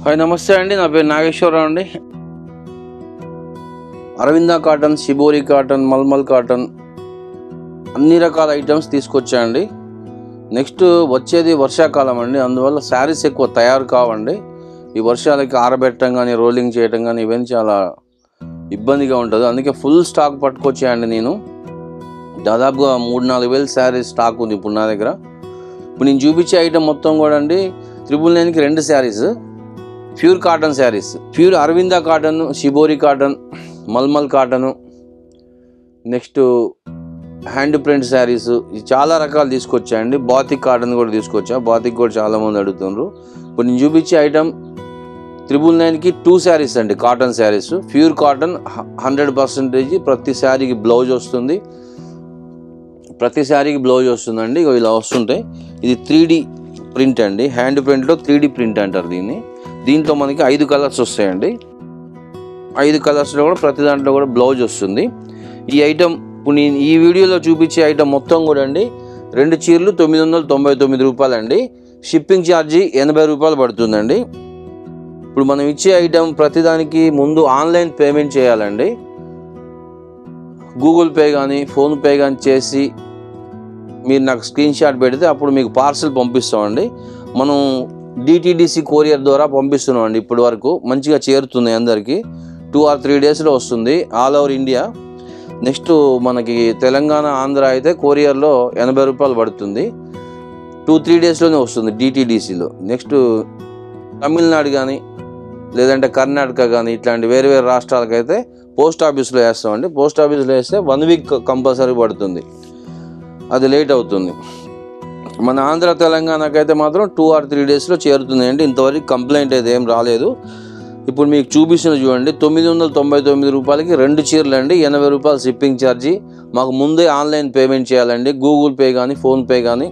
Hi నమస్తే అండి, నా పేరు నాగేశ్వరరావు అండి. Aravinda cotton, shibori cotton, mulmul cotton అన్ని రకాల ఐటమ్స్ తీసుకొచ్చా అండి. నెక్స్ట్ వచ్చేది వర్షాకాలం అండి, అందువల్ల శారీస్ ఎక్కువ తయారు కావండి. ఈ వర్షాలకి ఆరబెట్టడం కానీ రోలింగ్ చేయడం కానీ ఇవన్నీ చాలా ఇబ్బందిగా ఉంటుంది. అందుకే ఫుల్ స్టాక్ పట్టుకొచ్చాయండి. నేను దాదాపుగా 3-4 వేల శారీస్ స్టాక్ ఉంది ఇప్పుడు నా దగ్గర. ఇప్పుడు నేను చూపించే ఐటమ్ మొత్తం కూడా అండి 999కి 2 sarees pure cotton sarees. Pure Aravinda cotton, shibori cotton, mulmul cotton, next hand print sarees చాలా రకాలు తీసుకొచ్చాయండి. బాతిక్ కాటన్ కూడా తీసుకొచ్చా. బాతిక్ కూడా చాలామంది అడుగుతున్నారు. ఇప్పుడు నేను చూపించే ఐటమ్ 999కి 2 శారీస్ అండి, కాటన్ శారీస్. Pure cotton 100%. ప్రతి శారీకి బ్లౌజ్ వస్తుంది. వస్తుందండి. ఇలా వస్తుంటాయి. ఇది 3D ప్రింట్ అండి, హ్యాండ్ ప్రింట్లో 3D ప్రింట్ అంటారు దీన్ని. దీంట్లో మనకి 5 కలర్స్ వస్తాయండి. 5 కలర్స్లో కూడా ప్రతి దాంట్లో కూడా బ్లౌజ్ వస్తుంది. ఈ ఐటమ్ ఇప్పుడు నేను ఈ వీడియోలో చూపించే ఐటమ్ మొత్తం కూడా అండి 2 చీరలు 999 రూపాయలండి. షిప్పింగ్ ఛార్జీ 80 రూపాయలు పడుతుందండి. ఇప్పుడు మనం ఇచ్చే ఐటమ్ ప్రతిదానికి ముందు ఆన్లైన్ పేమెంట్ చేయాలండి. గూగుల్ పే కానీ ఫోన్పే కానీ చేసి మీరు నాకు స్క్రీన్ షాట్ పెడితే అప్పుడు మీకు పార్సల్ పంపిస్తామండి. మనం DTDC కొరియర్ ద్వారా పంపిస్తున్నామండి. ఇప్పటి వరకు మంచిగా చేరుతుంది అందరికీ. 2 or 3 డేస్లో వస్తుంది ఆల్ ఓవర్ ఇండియా. నెక్స్ట్ మనకి తెలంగాణ, ఆంధ్ర అయితే కొరియర్లో 80 రూపాయలు పడుతుంది. 2-3 డేస్లోనే వస్తుంది DTDCలో. నెక్స్ట్ తమిళనాడు కానీ లేదంటే కర్ణాటక కానీ ఇట్లాంటి వేరే వేరే రాష్ట్రాలకైతే పోస్ట్ ఆఫీస్లో వేస్తామండి. పోస్ట్ ఆఫీస్లో వేస్తే 1 వీక్ కంపల్సరీ పడుతుంది, అది లేట్ అవుతుంది. మన ఆంధ్ర తెలంగాణకైతే మాత్రం 2 or 3 డేస్లో చేరుతుంది అండి. ఇంతవరకు కంప్లైంట్ అయితే ఏం రాలేదు. ఇప్పుడు మీకు చూపిస్తున్న చూడండి, 999 రూపాయలకి 2 చీరలు అండి. 80 రూపాయలు షిప్పింగ్ ఛార్జీ. మాకు ముందే ఆన్లైన్ పేమెంట్ చేయాలండి. గూగుల్ పే కానీ ఫోన్పే కానీ.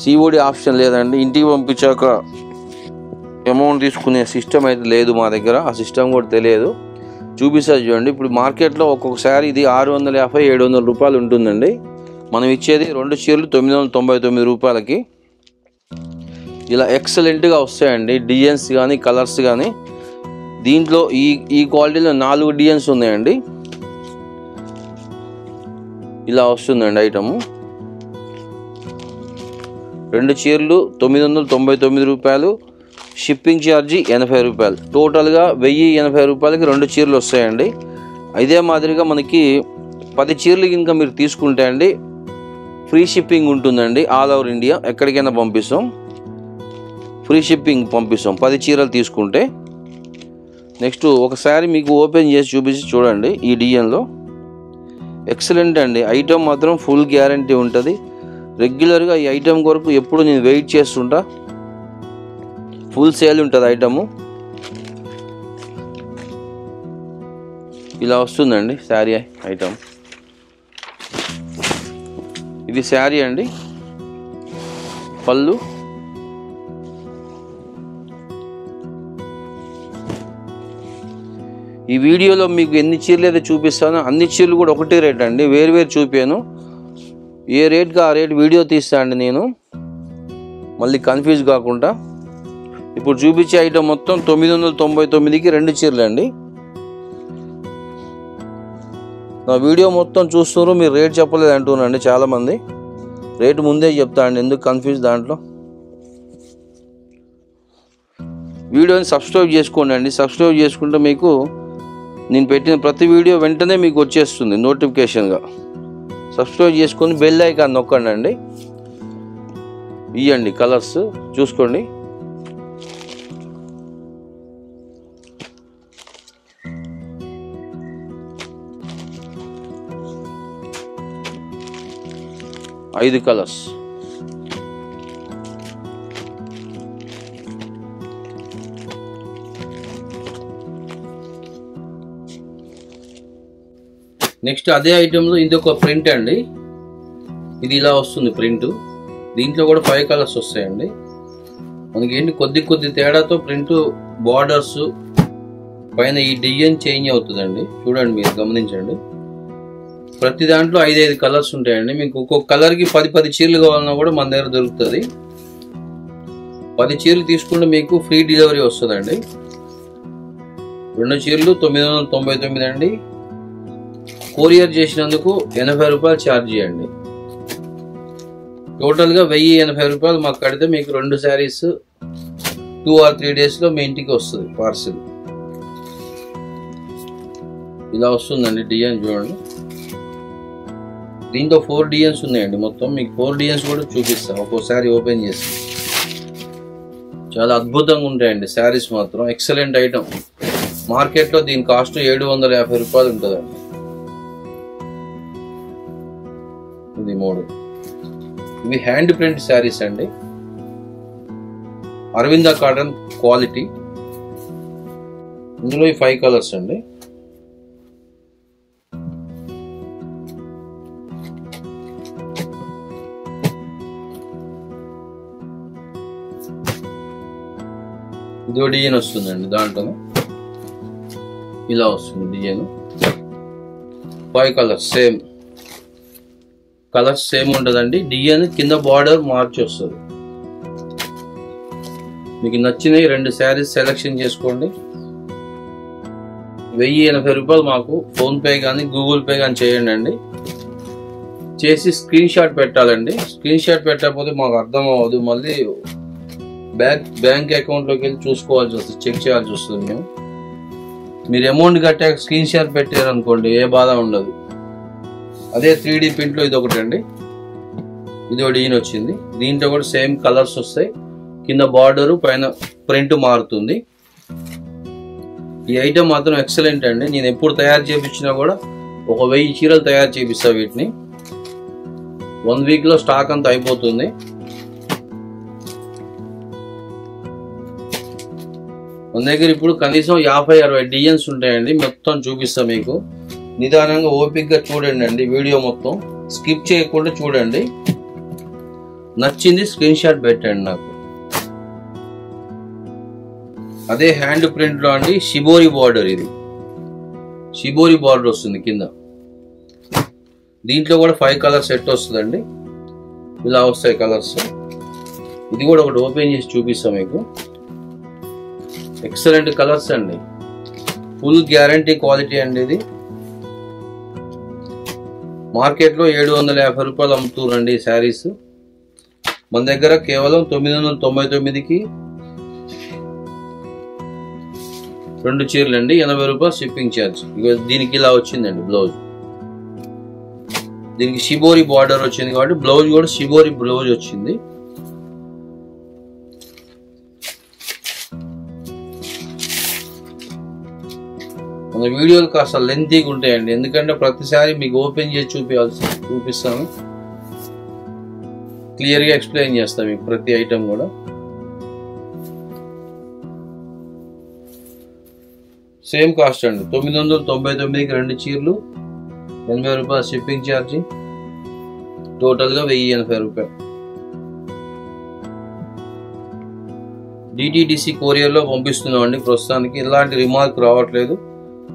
COD ఆప్షన్ లేదండి. ఇంటికి పంపించాక అమౌంట్ తీసుకునే సిస్టమ్ అయితే లేదు మా దగ్గర. ఆ సిస్టమ్ కూడా తెలియదు. చూపిస్తారు చూడండి. ఇప్పుడు మార్కెట్లో ఒక్కొక్కసారి ఇది 650-700 రూపాయలు ఉంటుందండి. మనం ఇచ్చేది 2 చీరలు 999 రూపాయలకి. ఇలా ఎక్సలెంట్గా వస్తాయండి డిజైన్స్ కానీ కలర్స్ కానీ. దీంట్లో ఈ క్వాలిటీలో 4 డిజైన్స్ ఉన్నాయండి. ఇలా వస్తుందండి ఐటము. 2 చీరలు 999 రూపాయలు, షిప్పింగ్ ఛార్జీ 80 రూపాయలు. టోటల్గా 1080 రూపాయలకి 2 చీరలు వస్తాయండి. ఇదే మాదిరిగా మనకి 10 చీరలకి ఇంకా మీరు తీసుకుంటే అండి ఫ్రీ షిప్పింగ్ ఉంటుందండి. ఆల్ ఓవర్ ఇండియా ఎక్కడికైనా పంపిస్తాం. ఫ్రీ షిప్పింగ్ పంపిస్తాం 10 చీరలు తీసుకుంటే. నెక్స్ట్ ఒకసారి మీకు ఓపెన్ చేసి చూపించి చూడండి. ఈ డిజైన్లో ఎక్సలెంట్ అండి. ఐటమ్ మాత్రం ఫుల్ గ్యారంటీ ఉంటుంది. రెగ్యులర్గా ఈ ఐటమ్ కొరకు ఎప్పుడు నేను వెయిట్ చేస్తుంటా. ఫుల్ సేల్ ఉంటుంది ఐటము. ఇలా వస్తుందండి శారీ ఐటమ్. ఇది శారీ అండి. పళ్ళు, ఈ వీడియోలో మీకు ఎన్ని చీరలు అయితే చూపిస్తానో అన్ని చీరలు కూడా ఒకటే రేట్ అండి. వేరు చూపాను. ఏ రేట్గా ఆ రేట్ వీడియో తీస్తా అండి నేను, మళ్ళీ కన్ఫ్యూజ్ కాకుండా. ఇప్పుడు చూపించే ఐటమ్ మొత్తం 999కి 2 చీరలు అండి. నా వీడియో మొత్తం చూస్తున్నారు, మీరు రేట్ చెప్పలేదు అంటున్నారండి చాలామంది. రేటు ముందే చెప్తా అండి, ఎందుకు కన్ఫ్యూజ్ దాంట్లో. వీడియోని సబ్స్క్రైబ్ చేసుకోండి అండి. సబ్స్క్రైబ్ చేసుకుంటే మీకు నేను పెట్టిన ప్రతి వీడియో వెంటనే మీకు వచ్చేస్తుంది నోటిఫికేషన్గా. సబ్స్క్రైబ్ చేసుకొని బెల్ ఐకాన్ నొక్కండి అండి. ఇవ్వండి కలర్స్ చూసుకోండి. ఐదు కలర్స్. నెక్స్ట్ అదే ఐటెంలో ఇది ఒక ప్రింట్ అండి. ఇది ఇలా వస్తుంది ప్రింట్. దీంట్లో కూడా 5 కలర్స్ వస్తాయండి. మనకి ఏంటి కొద్ది తేడాతో ప్రింట్, బార్డర్స్ పైన ఈ డిజైన్ చేంజ్ అవుతుందండి. చూడండి, మీరు గమనించండి. ప్రతి దాంట్లో 5-5 కలర్స్ ఉంటాయండి. మీకు ఒక్కొక్క కలర్కి 10 చీరలు కావాలన్నా కూడా మన దగ్గర దొరుకుతుంది. 10 చీరలు తీసుకుంటే మీకు ఫ్రీ డెలివరీ వస్తుందండి. 2 చీరలు 999 అండి. కొరియర్ చేసినందుకు 80 రూపాయలు ఛార్జ్ చేయండి. టోటల్గా 1080 రూపాయలు మాకు కడితే మీకు 2 శారీస్ 2 or 3 డేస్లో మీ ఇంటికి వస్తుంది పార్సిల్. ఇలా వస్తుందండి డిజైన్ చూడండి. దీంతో 4 డిజైన్స్ ఉన్నాయండి. మొత్తం మీకు 4 డిజైన్స్ కూడా చూపిస్తాను ఒక్కోసారి ఓపెన్ చేసి. చాలా అద్భుతంగా ఉంటాయండి శారీస్ మాత్రం. Excellent item. మార్కెట్లో దీని కాస్ట్ 750 రూపాయలు ఉంటుందండి. ఇది 3. ఇవి హ్యాండ్ ప్రింట్ శారీస్ అండి. Aravinda cotton quality. ఇందులో ఈ 5 కలర్స్ అండి. ఇదో డిజైన్ వస్తుందండి. దాంట్లో ఇలా వస్తుంది design. 5 colours same. Colours same ఉంటుందండి. డిజైన్ కింద బార్డర్ మార్చి వస్తుంది. మీకు నచ్చినవి 2 శారీస్ సెలెక్షన్ చేసుకోండి. 1080 రూపాయలు మాకు ఫోన్పే కానీ గూగుల్ పే కానీ చేయండి అండి. చేసి స్క్రీన్ షాట్ పెట్టాలండి. స్క్రీన్ షాట్ పెట్టకపోతే మాకు అర్థం అవ్వదు. మళ్ళీ బ్యాంక్ అకౌంట్లోకి వెళ్ళి చూసుకోవాల్సి వస్తుంది, చెక్ చేయాల్సి వస్తుంది. మీరు అమౌంట్ కట్టాక స్క్రీన్ షాట్ పెట్టారనుకోండి ఏ బాధ ఉండదు. అదే 3D ప్రింట్లో ఇది ఒకటి అండి. ఇది ఒక డిజైన్ వచ్చింది. దీంట్లో కూడా సేమ్ కలర్స్ వస్తాయి. కింద బార్డరు పైన ప్రింట్ మారుతుంది. ఈ ఐటమ్ మాత్రం ఎక్సలెంట్ అండి. నేను ఎప్పుడు తయారు చేయించినా కూడా ఒక 1000 చీరలు తయారు చేపిస్తా. వీటిని 1 వీక్లో స్టాక్ అంతా అయిపోతుంది. మన దగ్గర ఇప్పుడు కనీసం 50-60 డిజైన్స్ ఉంటాయండి. మొత్తం చూపిస్తా మీకు. నిదానంగా ఓపికగా చూడండి అండి. వీడియో మొత్తం స్కిప్ చేయకుండా చూడండి. నచ్చింది స్క్రీన్ షాట్ పెట్టండి నాకు. అదే హ్యాండ్ ప్రింట్ లో అండి షిబోరి బార్డర్. ఇది షిబోరి బార్డర్ వస్తుంది కింద. దీంట్లో కూడా 5 కలర్ సెట్ వస్తుందండి. ఇలా వస్తాయి కలర్స్. ఇది కూడా ఒకటి ఓపెన్ చేసి చూపిస్తాం మీకు. ఎక్సలెంట్ కలర్స్ అండి. ఫుల్ గ్యారంటీ క్వాలిటీ అండి. ఇది మార్కెట్లో 750 రూపాయలు అమ్ముతున్నారండి ఈ శారీస్. మన దగ్గర కేవలం 999కి 2 చీరలు అండి. 80 రూపాయలు షిప్పింగ్ ఛార్జ్. దీనికి ఇలా వచ్చిందండి బ్లౌజ్. దీనికి షిబోరి బార్డర్ వచ్చింది కాబట్టి బ్లౌజ్ కూడా షిబోరి బ్లౌజ్ వచ్చింది. మన వీడియోలు కాస్త లెంతీగా ఉంటాయండి. ఎందుకంటే ప్రతిసారి మీకు ఓపెన్ చేసి చూపిస్తాను. క్లియర్గా ఎక్స్ప్లెయిన్ చేస్తాను మీకు ప్రతి ఐటమ్ కూడా. సేమ్ కాస్ట్ అండి. 999కి 2 చీరలు, 80 రూపాయలు షిప్పింగ్ ఛార్జీ. టోటల్గా 1080 రూపాయలు. DTDC కొరియర్లో పంపిస్తున్నామండి ప్రస్తుతానికి. ఇలాంటి రిమార్క్ రావట్లేదు.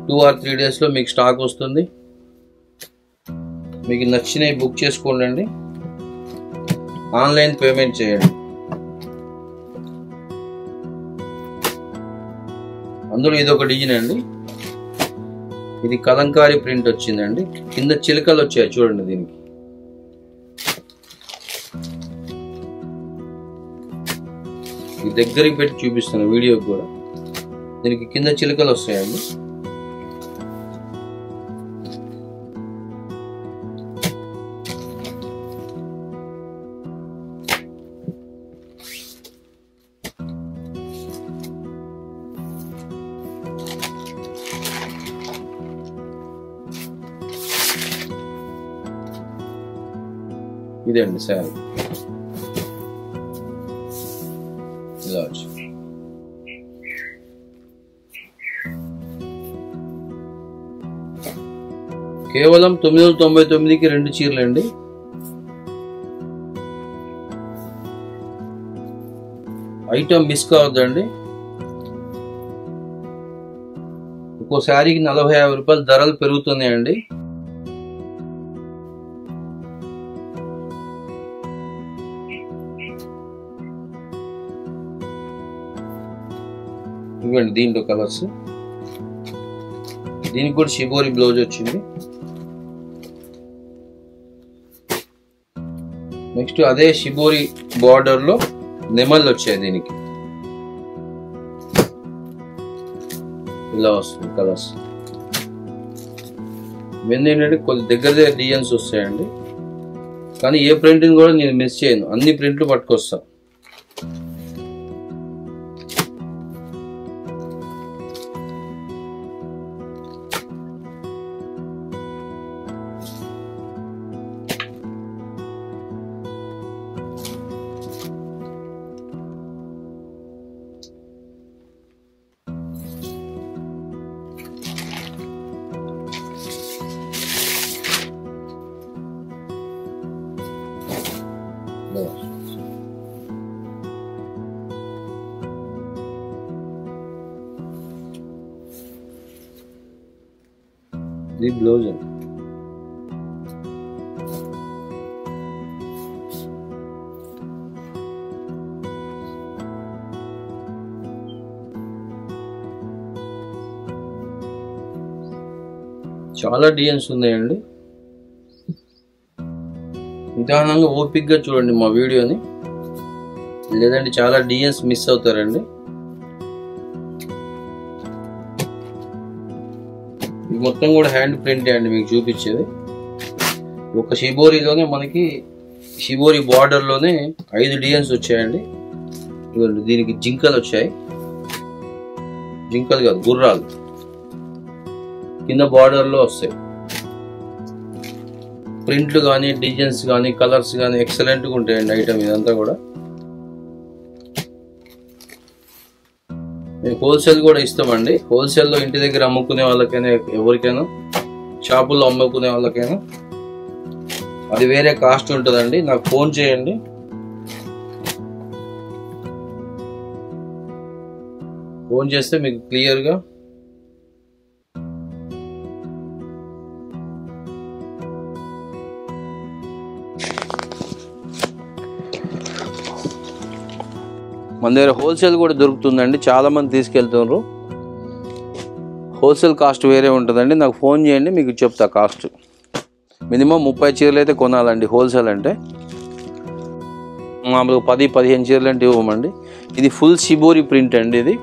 2 or 3 డేస్లో మీకు స్టాక్ వస్తుంది. మీకు నచ్చినవి బుక్ చేసుకోండి. ఆన్లైన్ పేమెంట్ చేయండి. అందులో ఇది ఒక డిజైన్ అండి. ఇది కలంకారీ ప్రింట్ వచ్చిందండి. కింద చిలకలు వచ్చాయి చూడండి. దీనికి ఈ దగ్గరికి పెట్టి చూపిస్తాను వీడియోకి కూడా. దీనికి కింద చిలకలు వస్తాయండి. ఇదండి శారీ. ఇలా వచ్చి కేవలం 999కి 2 చీరలు అండి. ఐటమ్ మిస్ కావద్దండి. ఒక్కో శారీకి 40-50 రూపాయలు ధరలు పెరుగుతున్నాయండి. ఇవ్వండి దీంట్లో కలర్స్. దీనికి కూడా షిబోరి బ్లౌజ్ వచ్చింది. నెక్స్ట్ అదే షిబోరి బార్డర్ లో నెమళ్ళు వచ్చాయి. దీనికి ఇలా వస్తుంది కలర్స్. ఇవన్నీ ఏంటంటే కొద్ది దగ్గర డిజైన్స్ వస్తాయండి. కానీ ఏ ప్రింటింగ్ కూడా నేను మిస్ చేయను, అన్ని ప్రింట్లు పట్టుకొస్తా. ఇది బ్లౌజ్ అండి. చాలా డిజైన్స్ ఉన్నాయండి. నిదానంగా ఓపిక్గా చూడండి మా వీడియోని, లేదంటే చాలా డిజైన్స్ మిస్ అవుతారండి. ఇది మొత్తం కూడా హ్యాండ్ ప్రింట్ అండి మీకు చూపించేది. ఒక షిబోరిలోనే మనకి షిబోరి బార్డర్లోనే 5 డిజైన్స్ వచ్చాయండి. దీనికి జింకలు వచ్చాయి, జింకలు కాదు గుర్రాలు కింద బార్డర్లో వస్తాయి. ప్రింట్లు కానీ డిజైన్స్ కానీ కలర్స్ కానీ ఎక్సలెంట్గా ఉంటాయండి ఐటమ్. ఇదంతా కూడా మేము హోల్సేల్ కూడా ఇస్తామండి. హోల్సేల్లో ఇంటి దగ్గర అమ్ముకునే వాళ్ళకైనా ఎవరికైనా షాపుల్లో అమ్ముకునే వాళ్ళకైనా అది వేరే కాస్ట్ ఉంటుందండి. నాకు ఫోన్ చేయండి. ఫోన్ చేస్తే మీకు క్లియర్గా మన దగ్గర హోల్సేల్ కూడా దొరుకుతుందండి. చాలామంది తీసుకెళ్తున్నారు. హోల్సేల్ కాస్ట్ వేరే ఉంటుందండి. నాకు ఫోన్ చేయండి, మీకు చెప్తా కాస్ట్. మినిమం 30 చీరలు అయితే కొనాలండి హోల్సేల్ అంటే. మామూలుగా 10-15 చీరలు అంటే ఇవ్వమండి. ఇది ఫుల్ షిబోరి ప్రింట్ అండి. ఇది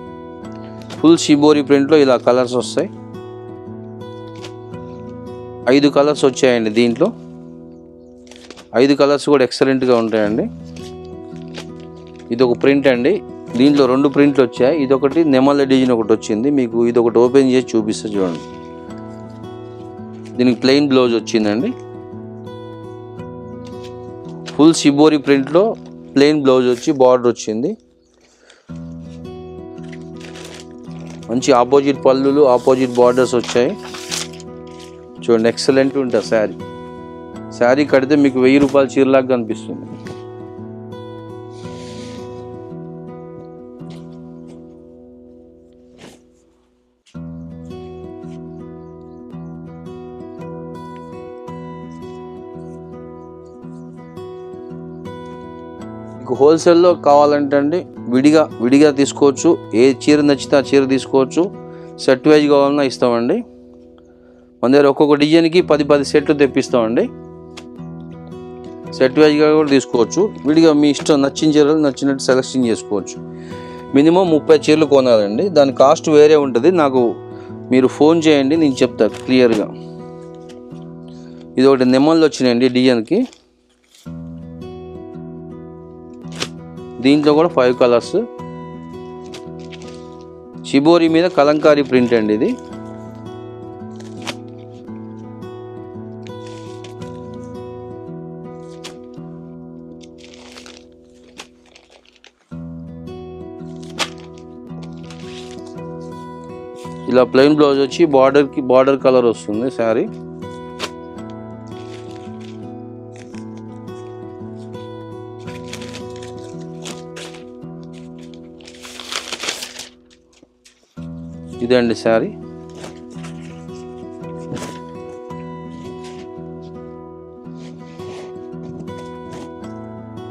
ఫుల్ షిబోరి ప్రింట్లో ఇలా కలర్స్ వస్తాయి. 5 కలర్స్ వచ్చాయండి దీంట్లో. 5 కలర్స్ కూడా ఎక్సలెంట్గా ఉంటాయండి. ఇది ఒక ప్రింట్ అండి. దీంట్లో 2 ప్రింట్లు వచ్చాయి. ఇదొకటి నెమళ్ళ డిజైన్ ఒకటి వచ్చింది. మీకు ఇది ఒకటి ఓపెన్ చేసి చూపిస్తా చూడండి. దీనికి ప్లెయిన్ బ్లౌజ్ వచ్చిందండి. ఫుల్ షిబోరి ప్రింట్లో ప్లెయిన్ బ్లౌజ్ వచ్చి బార్డర్ వచ్చింది. మంచి ఆపోజిట్ పళ్ళులు, ఆపోజిట్ బార్డర్స్ వచ్చాయి. చూడండి ఎక్సలెంట్ ఉంటుంది శారీ. శారీ కడితే మీకు 1000 రూపాయల చీరలాగా కనిపిస్తుంది. హోల్సేల్లో కావాలంటే అండి విడిగా తీసుకోవచ్చు. ఏ చీర నచ్చితే ఆ చీర తీసుకోవచ్చు. సెట్ వైజ్ కావాలన్నా ఇస్తామండి. మన దగ్గర ఒక్కొక్క డిజైన్కి 10 సెట్లు తెప్పిస్తామండి. సెట్ వైజ్గా కూడా తీసుకోవచ్చు. విడిగా మీ ఇష్టం, నచ్చిన చీరలు నచ్చినట్టు సెలెక్షన్ చేసుకోవచ్చు. మినిమం 30 చీరలు కొనాలండి. దాని కాస్ట్ వేరే ఉంటుంది. నాకు మీరు ఫోన్ చేయండి, నేను చెప్తా క్లియర్గా. ఇది ఒకటి నెమళ్ళు వచ్చినాయండి డిజైన్కి. దీంట్లో కూడా 5 కలర్స్. షిబోరి మీద కలంకారీ ప్రింట్ అండి ఇది. ఇలా ప్లెయిన్ బ్లౌజ్ వచ్చి బార్డర్ కలర్ వస్తుంది శారీ. ఇదండి శారీ.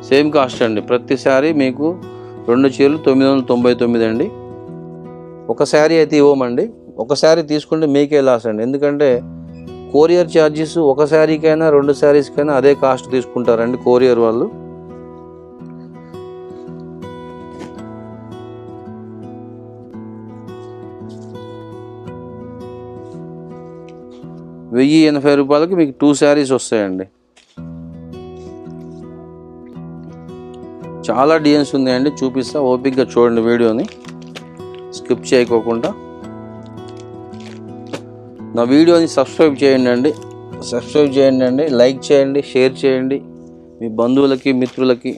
సేమ్ కాస్ట్ అండి. ప్రతి శారీ మీకు 2 చీరలు 999 అండి. ఒక శారీ అయితే ఇవ్వమండి. ఒక శారీ తీసుకుంటే మీకే లాస్ అండి. ఎందుకంటే కొరియర్ ఛార్జెస్ ఒక శారీకైనా 2 శారీస్కైనా అదే కాస్ట్ తీసుకుంటారండి కొరియర్ వాళ్ళు. ₹1080కి మీకు 2 శారీస్ వస్తాయండి. చాలా డిజైన్స్ ఉన్నాయండి, చూపిస్తా. ఓపిక్గా చూడండి వీడియోని, స్కిప్ చేయకోకుండా. నా వీడియోని సబ్స్క్రైబ్ చేయండి, లైక్ చేయండి, షేర్ చేయండి మీ బంధువులకి, మిత్రులకి.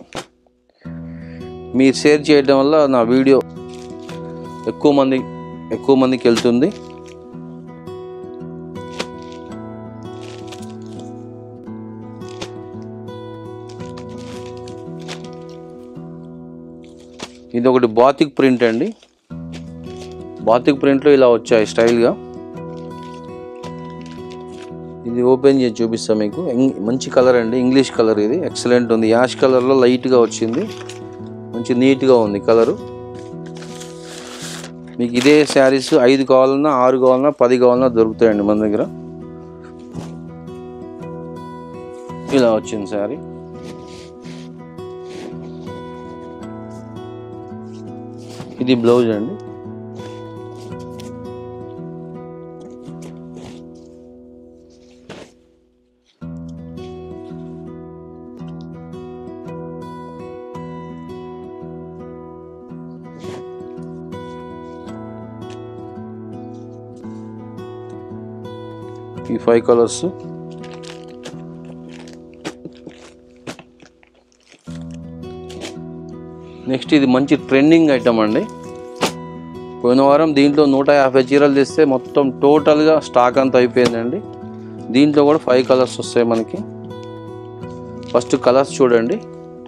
మీరు షేర్ చేయడం వల్ల నా వీడియో ఎక్కువ మందికి వెళ్తుంది. ఇది ఒకటి బాతిక్ ప్రింట్ అండి. బాతిక్ ప్రింట్లో ఇలా వచ్చాయి స్టైల్గా. ఇది ఓపెన్ చేసి చూపిస్తా మీకు. మంచి కలర్ అండి, ఇంగ్లీష్ కలర్. ఇది ఎక్సలెంట్ ఉంది. యాష్ కలర్లో లైట్గా వచ్చింది, మంచి నీట్గా ఉంది కలరు. మీకు ఇదే శారీస్ 5 కావాలన్నా, 6 కావాలన్నా, 10 కావాలన్నా దొరుకుతాయండి మన దగ్గర. ఇలా వచ్చింది శారీ. ఇది బ్లౌజ్ అండి. ఈ 5 కలర్స్. నెక్స్ట్ ఇది మంచి ట్రెండింగ్ ఐటమ్ అండి. పోయిన వారం దీంట్లో 150 చీరలు తెస్తే మొత్తం టోటల్గా స్టాక్ అంతా అయిపోయిందండి. దీంట్లో కూడా 5 కలర్స్ వస్తాయి మనకి. ఫస్ట్ కలర్స్ చూడండి,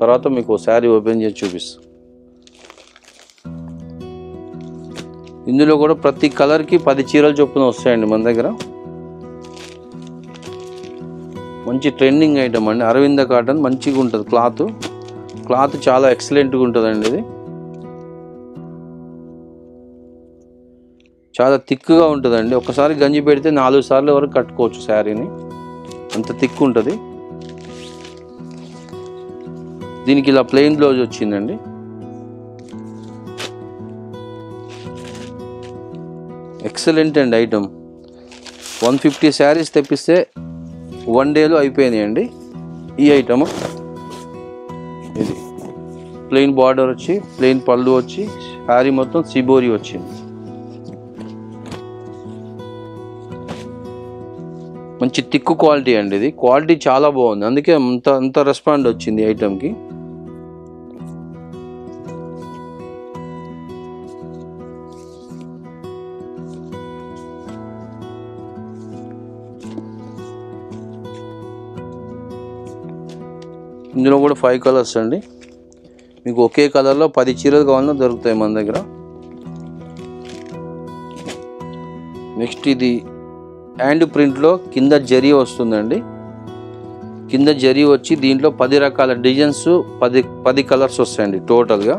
తర్వాత మీకు శారీ ఓపెన్ చేసి చూపిస్తాను. ఇందులో కూడా ప్రతి కలర్కి 10 చీరలు చొప్పున వస్తాయండి మన దగ్గర. మంచి ట్రెండింగ్ ఐటమ్ అండి. అరవింద కాటన్ మంచిగా ఉంటుంది. క్లాత్ చాలా ఎక్సలెంట్గా ఉంటుందండి. ఇది చాలా థిక్గా ఉంటుందండి. ఒకసారి గంజి పెడితే 4 సార్లు వరకు కట్టుకోవచ్చు శారీని, అంత థిక్ ఉంటుంది. దీనికి ఇలా ప్లెయిన్ బ్లౌజ్ వచ్చిందండి. ఎక్సలెంట్ అండి ఐటమ్. 150 శారీస్ తెప్పిస్తే 1 డేలో అయిపోయినాయండి ఈ ఐటమ్. ఇది ప్లెయిన్ బార్డర్ వచ్చి, ప్లెయిన్ పళ్ళు వచ్చి, శారీ మొత్తం సిబోరి వచ్చింది. మంచి థిక్ క్వాలిటీ అండి. ఇది క్వాలిటీ చాలా బాగుంది, అందుకే అంత రెస్పాండ్ వచ్చింది ఐటమ్కి. ఇందులో కూడా 5 కలర్స్ అండి. మీకు ఒకే కలర్లో 10 చీరలు కావాలన్నా దొరుకుతాయి మన దగ్గర. నెక్స్ట్ ఇది హ్యాండ్ ప్రింట్లో కింద జరీ వస్తుందండి. కింద జరీ వచ్చి దీంట్లో 10 రకాల డిజైన్స్, 10 కలర్స్ వస్తాయండి టోటల్గా.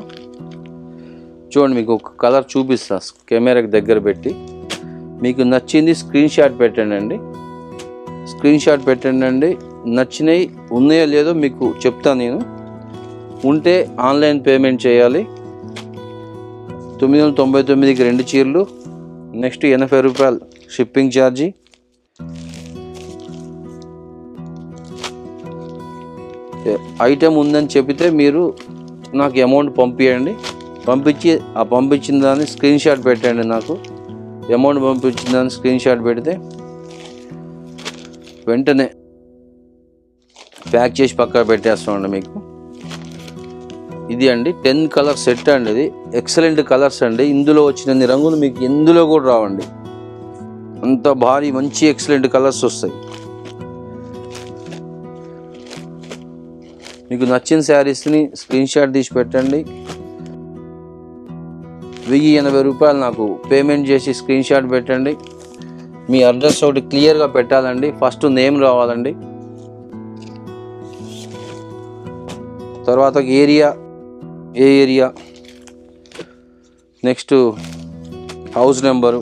చూడండి, మీకు ఒక కలర్ చూపిస్తా కెమెరాకి దగ్గర పెట్టి. మీకు నచ్చింది స్క్రీన్ షాట్ పెట్టండి. నచ్చినవి ఉన్నాయో లేదో మీకు చెప్తాను నేను. ఉంటే ఆన్లైన్ పేమెంట్ చేయాలి. 999కి 2 చీరలు. Next ₹80 shipping charge. ఐటెం ఉందని చెబితే మీరు నాకు అమౌంట్ పంపించండి. పంపించిన దాన్ని స్క్రీన్ షాట్ పెట్టండి. నాకు అమౌంట్ పంపించిన దాన్ని స్క్రీన్ షాట్ పెడితే వెంటనే ప్యాక్ చేసి పక్కన పెట్టేస్తామండి మీకు. ఇది అండి 10 కలర్ సెట్ అండి. ఇది ఎక్సలెంట్ కలర్స్ అండి. ఇందులో వచ్చినన్ని రంగులు మీకు ఎందులో కూడా రావండి. అంత భారీ మంచి ఎక్సలెంట్ కలర్స్ వస్తాయి. మీకు నచ్చిన శారీస్ని స్క్రీన్ షాట్ తీసి పెట్టండి. ₹1080 నాకు పేమెంట్ చేసి స్క్రీన్ షాట్ పెట్టండి. మీ అడ్రస్ ఒకటి క్లియర్గా పెట్టాలండి. ఫస్ట్ నేమ్ రావాలండి, తర్వాత ఏ ఏరియా, నెక్స్ట్ హౌస్ నెంబరు,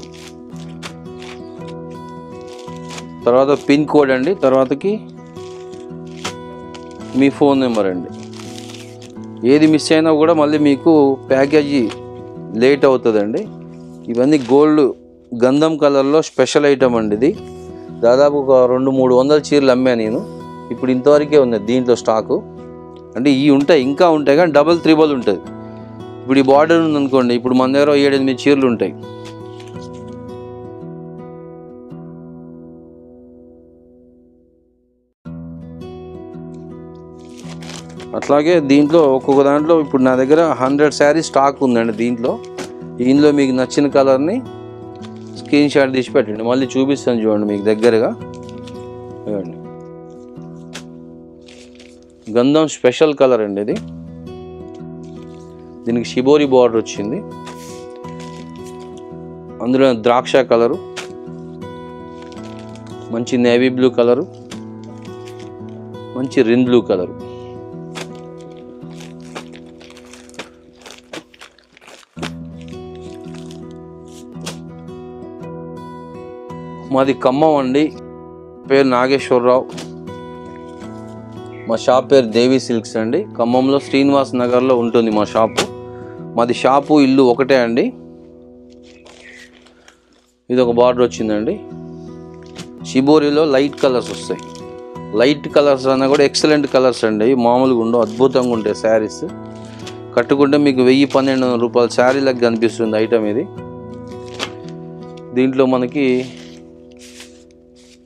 తర్వాత పిన్ కోడ్ అండి, తర్వాతకి మీ ఫోన్ నెంబర్ అండి. ఏది మిస్ అయినా కూడా మళ్ళీ మీకు ప్యాకేజీ లేట్ అవుతుందండి. ఇవన్నీ గోల్డ్ గంధం కలర్లో స్పెషల్ ఐటమ్ అండి. ఇది దాదాపు ఒక 200-300 చీరలు అమ్మా నేను. ఇప్పుడు ఇంతవరకే ఉన్నది దీంట్లో స్టాకు. అంటే ఇవి ఉంటాయి, ఇంకా ఉంటాయి, కానీ డబల్ త్రిబుల్ ఉంటుంది. ఇప్పుడు ఈ బార్డర్ ఉందనుకోండి, ఇప్పుడు మన దగ్గర 7-8 చీరలు ఉంటాయి. అట్లాగే దీంట్లో ఒక్కొక్క దాంట్లో ఇప్పుడు నా దగ్గర 100 శారీస్ స్టాక్ ఉందండి. దీంట్లో మీకు నచ్చిన కలర్ని స్క్రీన్ షాట్ తీసి పెట్టండి, మళ్ళీ చూపిస్తాను చూడండి మీకు దగ్గరగా. చూడండి, గంధం స్పెషల్ కలర్ అండి ఇది. దీనికి షిబోరి బార్డర్ వచ్చింది, అందులో ద్రాక్ష కలరు, మంచి నేవీ బ్లూ కలరు, మంచి రిన్ బ్లూ కలరు. మాది ఖమ్మం అండి, పేరు నాగేశ్వరరావు. మా షాప్ పేరు దేవి సిల్క్స్ అండి. ఖమ్మంలో శ్రీనివాస్ నగర్లో ఉంటుంది మా షాపు. మాది షాపు ఇల్లు ఒకటే అండి. ఇది ఒక బార్డర్ వచ్చిందండి. షిబోరిలో లైట్ కలర్స్ వస్తాయి. లైట్ కలర్స్ అన్నా కూడా ఎక్సలెంట్ కలర్స్ అండి. మామూలుగా ఉండవు, అద్భుతంగా ఉంటాయి శారీస్. కట్టుకుంటే మీకు 1000-1200 రూపాయల శారీలకు కనిపిస్తుంది ఐటమ్ ఇది. దీంట్లో మనకి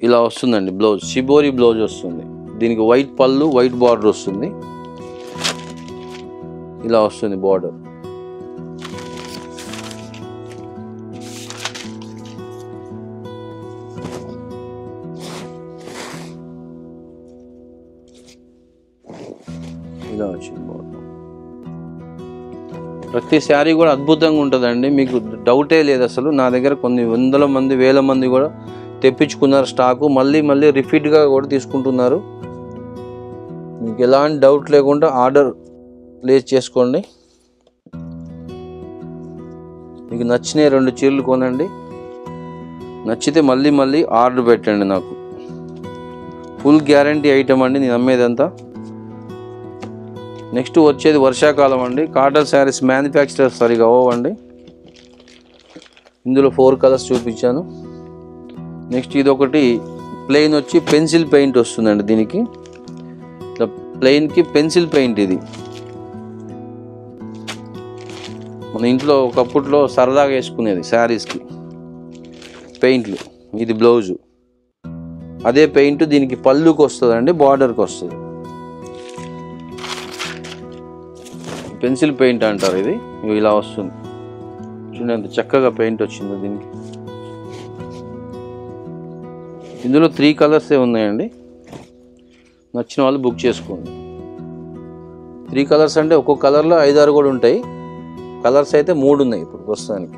ఇలా వస్తుందండి బ్లౌజ్, షిబోరి బ్లౌజ్ వస్తుంది. దీనికి వైట్ పళ్ళు, వైట్ బార్డర్ వస్తుంది. ఇలా వస్తుంది బార్డర్. ఇలా వచ్చింది బార్డర్. ప్రతి శారీ కూడా అద్భుతంగా ఉంటుందండి, మీకు డౌటే లేదు అసలు. నా దగ్గర కొన్ని 100 మంది 1000 మంది కూడా తెప్పించుకున్నారు స్టాకు. మళ్ళీ రిపీట్గా కూడా తీసుకుంటున్నారు. మీకు ఎలాంటి డౌట్ లేకుండా ఆర్డర్ ప్లేస్ చేసుకోండి. మీకు నచ్చినాయి 2 చీరలు కొనండి, నచ్చితే మళ్ళీ ఆర్డర్ పెట్టండి నాకు. ఫుల్ గ్యారంటీ ఐటమ్ అండి నేను అమ్మేదంతా. నెక్స్ట్ వచ్చేది వర్షాకాలం అండి. కాటన్ శారీస్ మ్యానుఫ్యాక్చరర్స్ సరిగా అవ్వండి. ఇందులో 4 కలర్స్ చూపించాను. నెక్స్ట్ ఇది ఒకటి ప్లెయిన్ వచ్చి పెన్సిల్ పెయింట్ వస్తుందండి. దీనికి ప్లెయిన్కి పెన్సిల్ పెయింట్. ఇది మన ఇంట్లో ఒకప్పట్లో సరదాగా వేసుకునేది శారీస్కి పెయింట్లు. ఇది బ్లౌజు, అదే పెయింట్ దీనికి పళ్ళుకి వస్తుందండి, బార్డర్కి వస్తుంది. పెన్సిల్ పెయింట్ అంటారు ఇది. ఇలా వస్తుంది చూడండి, ఎంత చక్కగా పెయింట్ వచ్చిందో దీనికి. ఇందులో 3 కలర్సే ఉన్నాయండి. నచ్చిన వాళ్ళు బుక్ చేసుకోండి. 3 కలర్స్ అంటే ఒక్కొక్క కలర్లో 5-6 కూడా ఉంటాయి. కలర్స్ అయితే 3 ఉన్నాయి ఇప్పుడు ప్రస్తుతానికి.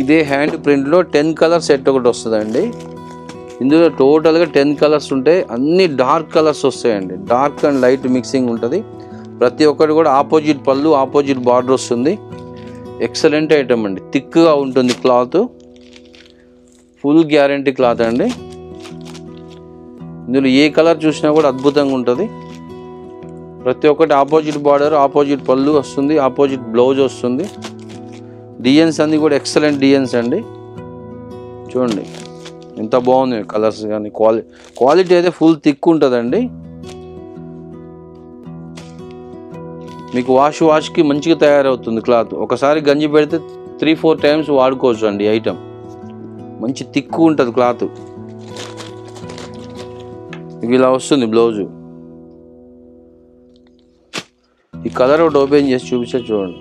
ఇదే హ్యాండ్ ప్రింట్లో 10 కలర్స్ సెట్ ఒకటి వస్తుందండి. ఇందులో టోటల్గా 10 కలర్స్ ఉంటాయి. అన్ని డార్క్ కలర్స్ వస్తాయండి, డార్క్ అండ్ లైట్ మిక్సింగ్ ఉంటుంది. ప్రతి ఒక్కటి కూడా ఆపోజిట్ పళ్ళు, ఆపోజిట్ బార్డర్ వస్తుంది. ఎక్సలెంట్ ఐటమ్ అండి, థిక్గా ఉంటుంది క్లాత్, ఫుల్ గ్యారంటీ క్లాత్ అండి. ఇందులో ఏ కలర్ చూసినా కూడా అద్భుతంగా ఉంటుంది. ప్రతి ఒక్కటి ఆపోజిట్ బార్డర్, ఆపోజిట్ పళ్ళు వస్తుంది, ఆపోజిట్ బ్లౌజ్ వస్తుంది. డిజైన్స్ అన్నీ కూడా ఎక్సలెంట్ డిజైన్స్ అండి. చూడండి ఎంత బాగుంది కలర్స్, కానీ క్వాలిటీ అయితే ఫుల్ థిక్ ఉంటుందండి. మీకు వాష్కి మంచిగా తయారవుతుంది క్లాత్. ఒకసారి గంజి పెడితే 3-4 టైమ్స్ వాడుకోవచ్చు అండి ఐటమ్. మంచి థిక్ ఉంటుంది క్లాత్. ఇలా వస్తుంది బ్లౌజు. ఈ కలర్ ఒకటి ఓపెన్ చేసి చూపించా చూడండి.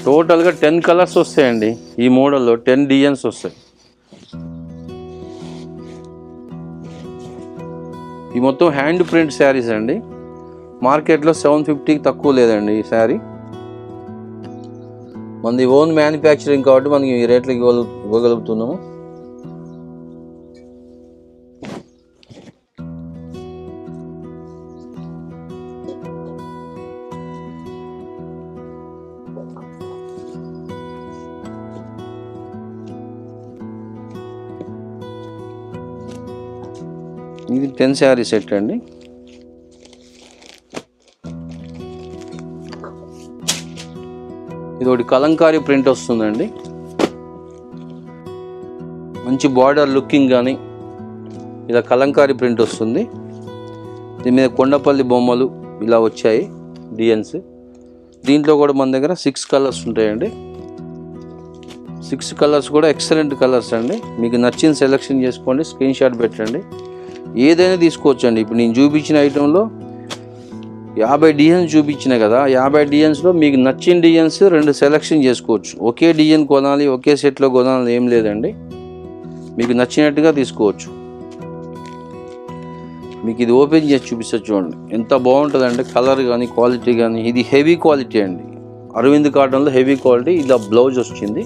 టోటల్గా 10 కలర్స్ వస్తాయండి. ఈ మోడల్లో 10 డిజైన్స్ వస్తాయి. ఈ మొత్తం హ్యాండ్ ప్రింట్ శారీస్ అండి. మార్కెట్లో 750కి తక్కువ లేదండి ఈ శారీ. మనది ఓన్ మ్యానుఫ్యాక్చరింగ్ కాబట్టి మనకి ఈ రేట్లకి ఇవ్వగలుగుతున్నాము. ఇది 10 శారీ సెట్ అండి. ఇది ఒకటి కలంకారీ ప్రింట్ వస్తుందండి. మంచి బార్డర్ లుకింగ్ కానీ ఇలా కలంకారీ ప్రింట్ వస్తుంది. దీని మీద కొండపల్లి బొమ్మలు ఇలా వచ్చాయి డిజైన్స్. దీంట్లో కూడా మన దగ్గర 6 కలర్స్ ఉంటాయండి. 6 కలర్స్ కూడా ఎక్సలెంట్ కలర్స్ అండి. మీకు నచ్చిన సెలెక్షన్ చేసుకోండి, స్క్రీన్ షాట్ పెట్టండి. ఏదైనా తీసుకోవచ్చు అండి. ఇప్పుడు నేను చూపించిన ఐటెంలో 50 డిజైన్స్ చూపించిన కదా, 50 డిజైన్స్లో మీకు నచ్చిన డిజైన్స్ 2 సెలెక్షన్ చేసుకోవచ్చు. ఒకే డిజైన్ కొనాలి, ఒకే సెట్లో కొనాలి ఏం లేదండి. మీకు నచ్చినట్టుగా తీసుకోవచ్చు. మీకు ఇది ఓపెన్ చేసి చూపిస్తా చూడండి, ఎంత బాగుంటుందంటే కలర్ కానీ క్వాలిటీ కానీ. ఇది హెవీ క్వాలిటీ అండి, అరవింద్ కాటన్లో హెవీ క్వాలిటీ. ఇలా బ్లౌజ్ వచ్చింది,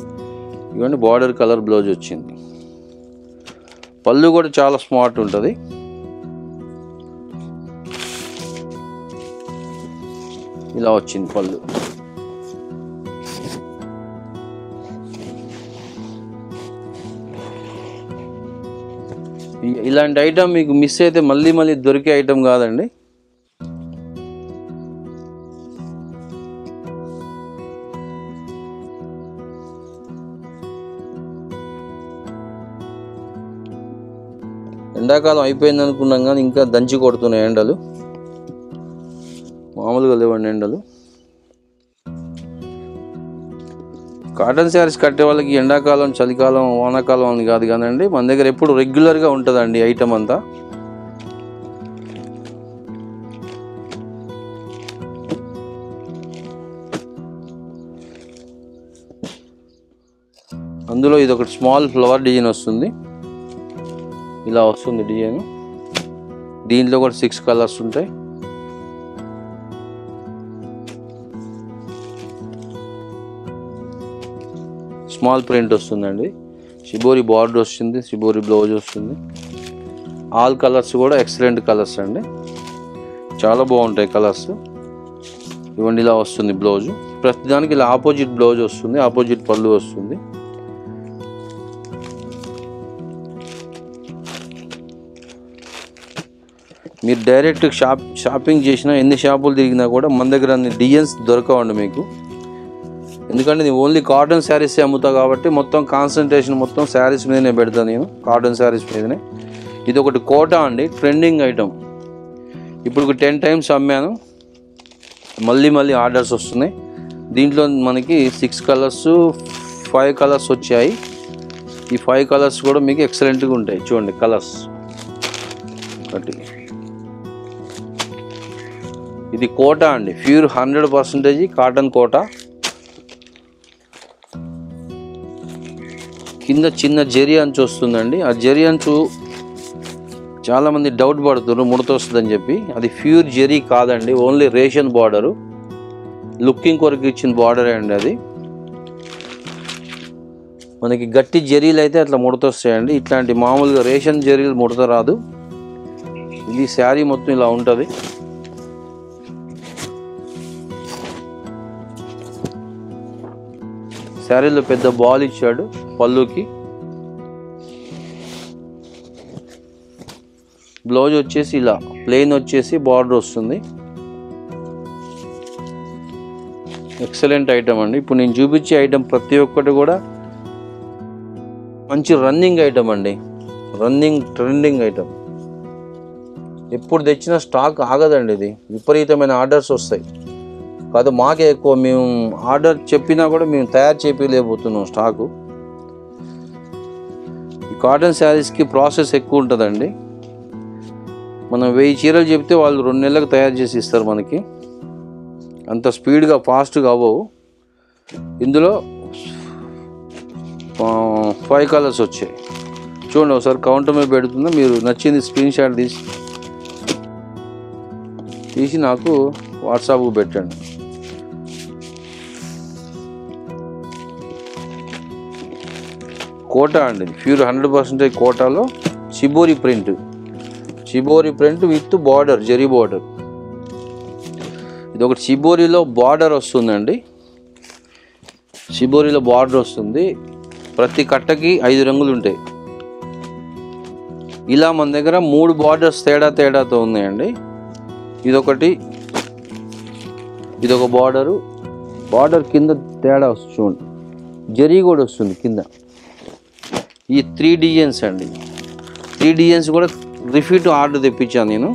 ఇవన్నీ బార్డర్ కలర్ బ్లౌజ్ వచ్చింది. పళ్ళు కూడా చాలా స్మార్ట్ ఉంటుంది. ఇలా వచ్చింది పళ్ళు. ఇలాంటి ఐటమ్ మీకు మిస్ అయితే మళ్ళీ మళ్ళీ దొరికే ఐటమ్ కాదండి. ఎండాకాలం అయిపోయింది అనుకున్నాం కానీ ఇంకా దంచి కొడుతున్నాయి ఎండలు, మామూలుగా లేవండి ఎండలు. కాటన్ శారీస్ కట్టే వాళ్ళకి ఎండాకాలం, చలికాలం, వానాకాలం అని కాదు కానండి, మన దగ్గర ఎప్పుడు రెగ్యులర్గా ఉంటుందండి ఐటమ్ అంతా. అందులో ఇది ఒకటి స్మాల్ ఫ్లవర్ డిజైన్ వస్తుంది, ఇలా వస్తుంది డిజైన్. దీంట్లో కూడా 6 కలర్స్ ఉంటాయి. స్మాల్ ప్రింట్ వస్తుందండి, షిబోరి బార్డర్ వస్తుంది, షిబోరి బ్లౌజ్ వస్తుంది. ఆల్ కలర్స్ కూడా ఎక్సలెంట్ కలర్స్ అండి, చాలా బాగుంటాయి కలర్స్. ఇవ్వండి ఇలా వస్తుంది బ్లౌజ్. ప్రతిదానికి ఇలా ఆపోజిట్ బ్లౌజ్ వస్తుంది, ఆపోజిట్ పళ్ళు వస్తుంది. మీరు డైరెక్ట్ షాపింగ్ చేసినా, ఎన్ని షాపులు తిరిగినా కూడా మన దగ్గర అన్ని డిజైన్స్ దొరకవండి మీకు. ఎందుకంటే నేను ఓన్లీ కాటన్ శారీస్ అమ్ముతా కాబట్టి మొత్తం కాన్సన్ట్రేషన్ మొత్తం శారీస్ మీదనే పెడతాను నేను, కాటన్ శారీస్ మీదనే. ఇది ఒకటి కోటా అండి, ట్రెండింగ్ ఐటమ్. ఇప్పుడు 10 టైమ్స్ అమ్మాను, మళ్ళీ మళ్ళీ ఆర్డర్స్ వస్తున్నాయి. దీంట్లో మనకి 6 కలర్స్ 5 కలర్స్ వచ్చాయి. ఈ 5 కలర్స్ కూడా మీకు ఎక్సలెంట్గా ఉంటాయి. చూడండి కలర్స్ ఒకటి. ఇది కోటా అండి, ప్యూర్ 100% కాటన్ కోటా. కింద చిన్న జరీ అంచు వస్తుందండి. ఆ జరీ అంచు చాలామంది డౌట్ పడుతున్నారు ముడత వస్తుందని చెప్పి. అది ప్యూర్ జరీ కాదండి, ఓన్లీ రేషన్ బార్డరు, లుకింగ్ కొరకు ఇచ్చిన బార్డరే అండి అది. మనకి గట్టి జరీలు అయితే అట్లా ముడత వస్తాయండి, ఇట్లాంటి మామూలుగా రేషన్ జరీలు ముడత రాదు. ఇది శారీ మొత్తం ఇలా ఉంటుంది. శారీలో పెద్ద బాల్ ఇచ్చాడు పళ్ళుకి. బ్లౌజ్ వచ్చేసి ఇలా ప్లెయిన్ వచ్చేసి బార్డర్ వస్తుంది. ఎక్సలెంట్ ఐటమ్ అండి. ఇప్పుడు నేను చూపించే ఐటమ్ ప్రతి ఒక్కటి కూడా మంచి రన్నింగ్ ఐటమ్ అండి, రన్నింగ్ ట్రెండింగ్ ఐటమ్. ఎప్పుడు తెచ్చినా స్టాక్ ఆగదండి, ఇది విపరీతమైన ఆర్డర్స్ వస్తాయి. కాదు మాకే ఎక్కువ, మేము ఆర్డర్ చెప్పినా కూడా మేము తయారు చేయలేకపోతున్నాం స్టాకు. ఈ కాటన్ శారీస్కి ప్రాసెస్ ఎక్కువ ఉంటుందండి. మనం 1000 చీరలు చెప్తే వాళ్ళు 2 నెలలకు తయారు చేసి ఇస్తారు మనకి. అంత స్పీడ్గా ఫాస్ట్గా అవ్వవు. ఇందులో 5 కలర్స్ వచ్చాయి. చూడండి ఒకసారి కౌంటర్ మీద పెడుతుందా, మీరు నచ్చింది స్క్రీన్ షాట్ తీసి తీసి నాకు వాట్సాప్కు పెట్టండి. కోటా అండి, ప్యూర్ 100% కోటాలో shibori print with border, zari border. ఇది ఒకటి షిబోరిలో బార్డర్ వస్తుందండి, షిబోరిలో బార్డర్ వస్తుంది. ప్రతి కట్టకి 5 రంగులు ఉంటాయి. ఇలా మన దగ్గర 3 బార్డర్స్ తేడాతో ఉన్నాయండి. ఇదొకటి, ఇదొక బార్డర్ కింద తేడా వస్తుంది చూడండి, జరీ కూడా వస్తుంది కింద. ఈ 3 డిజైన్స్ అండి, 3 డిజైన్స్ కూడా రిపీట్ ఆర్డర్ తెప్పించాను నేను.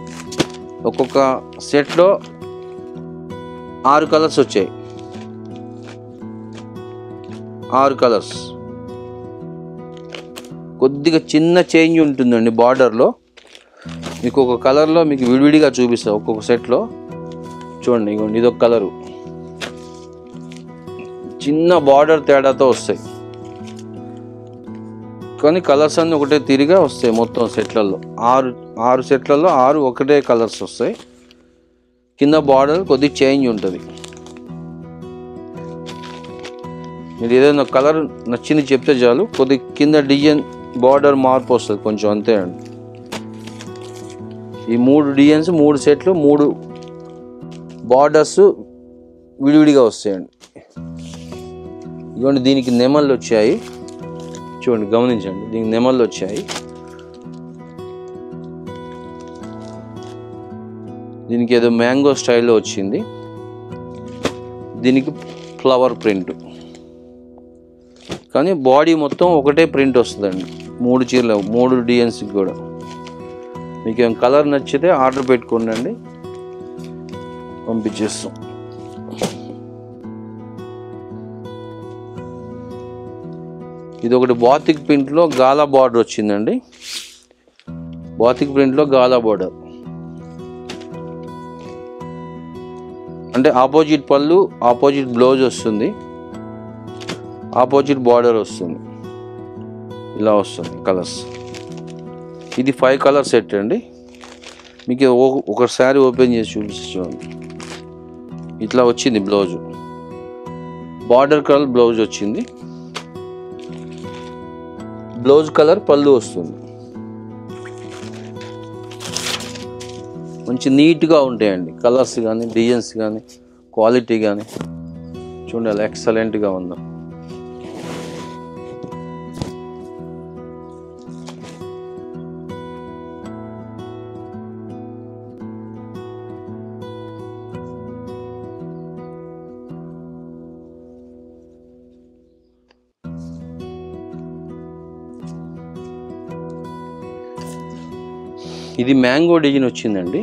ఒక్కొక్క సెట్లో 6 కలర్స్ వచ్చాయి, 6 కలర్స్. కొద్దిగా చిన్న చేంజ్ ఉంటుందండి బార్డర్లో. మీకు ఒక కలర్లో మీకు విడివిడిగా చూపిస్తాను ఒక్కొక్క సెట్లో. చూడండి, ఇగోండి ఇదొక కలరు, చిన్న బార్డర్ తేడాతో వస్తాయి, కానీ కలర్స్ అన్నీ ఒకటే తిరిగా వస్తాయి. మొత్తం సెట్లలో 6 సెట్లలో 6 ఒకటే కలర్స్ వస్తాయి. కింద బార్డర్ కొద్దిగా చేంజ్ ఉంటుంది. మీరు ఏదైనా కలర్ నచ్చింది చెప్తే చాలు, కొద్దిగా కింద డిజైన్ బార్డర్ మార్పు వస్తుంది కొంచెం, అంతే అండి. ఈ 3 డిజైన్స్ 3 సెట్లు 3 బార్డర్స్ విడివిడిగా వస్తాయండి. ఇదిగోండి, దీనికి నెమళ్ళు వచ్చాయి చూడండి, గమనించండి, దీనికి నెమళ్ళు వచ్చాయి. దీనికి ఏదో మ్యాంగో స్టైల్లో వచ్చింది. దీనికి ఫ్లవర్ ప్రింట్, కానీ బాడీ మొత్తం ఒకటే ప్రింట్ వస్తుందండి. 3 చీరలు 3 డిజైన్స్కి కూడా. మీకు ఏం కలర్ నచ్చితే ఆర్డర్ పెట్టుకోండి, పంపించేస్తాం. ఇది ఒకటి బాతిక్ ప్రింట్లో గాలా బార్డర్ వచ్చిందండి, బాతిక్ ప్రింట్లో గాలా బార్డర్ అంటే ఆపోజిట్ పళ్ళు, ఆపోజిట్ బ్లౌజ్ వస్తుంది, ఆపోజిట్ బార్డర్ వస్తుంది. ఇలా వస్తుంది కలర్స్. ఇది 5 కలర్ సెట్ అండి. మీకు ఒకసారి ఓపెన్ చేసి చూపిస్తాను. ఇట్లా వచ్చింది బ్లౌజ్, బార్డర్ కలర్ బ్లౌజ్ వచ్చింది, బ్లౌజ్ కలర్ పళ్ళు వస్తుంది. మంచి నీట్గా ఉంటాయండి కలర్స్ కానీ, డిజైన్స్ కానీ, క్వాలిటీ కానీ. చూడండి అలా ఎక్సలెంట్గా ఉందా. ఇది మ్యాంగో డిజైన్ వచ్చిందండి,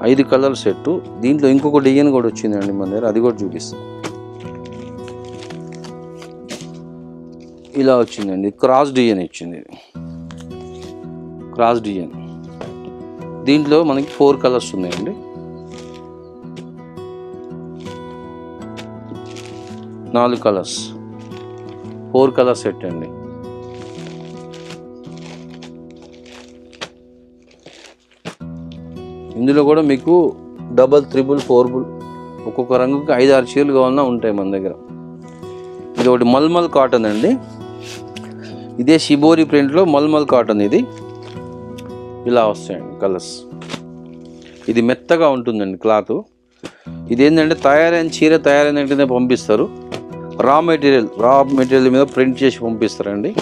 5 కలర్ సెట్. దీంట్లో ఇంకొక డిజైన్ కూడా వచ్చిందండి మన దగ్గర, అది కూడా చూపిస్తాం. ఇలా వచ్చిందండి, క్రాస్ డిజైన్ వచ్చింది, క్రాస్ డిజైన్. దీంట్లో మనకి 4 కలర్స్ ఉన్నాయండి. 4 కలర్స్, 4 కలర్ సెట్ అండి. ఇందులో కూడా మీకు డబల్, త్రిబుల్, 4 ఒక్కొక్క రంగుకి 5-6 చీరలు కావాలన్నా ఉంటాయి మన దగ్గర. ఇది ఒకటి మల్మల్ కాటన్ అండి, ఇదే షిబోరి ప్రింట్లో మల్మల్ కాటన్. ఇది ఇలా వస్తాయండి కలర్స్. ఇది మెత్తగా ఉంటుందండి క్లాత్. ఇదేంటంటే తయారైన వెంటనే పంపిస్తారు. రా మెటీరియల్ మీద ప్రింట్ చేసి పంపిస్తారండి.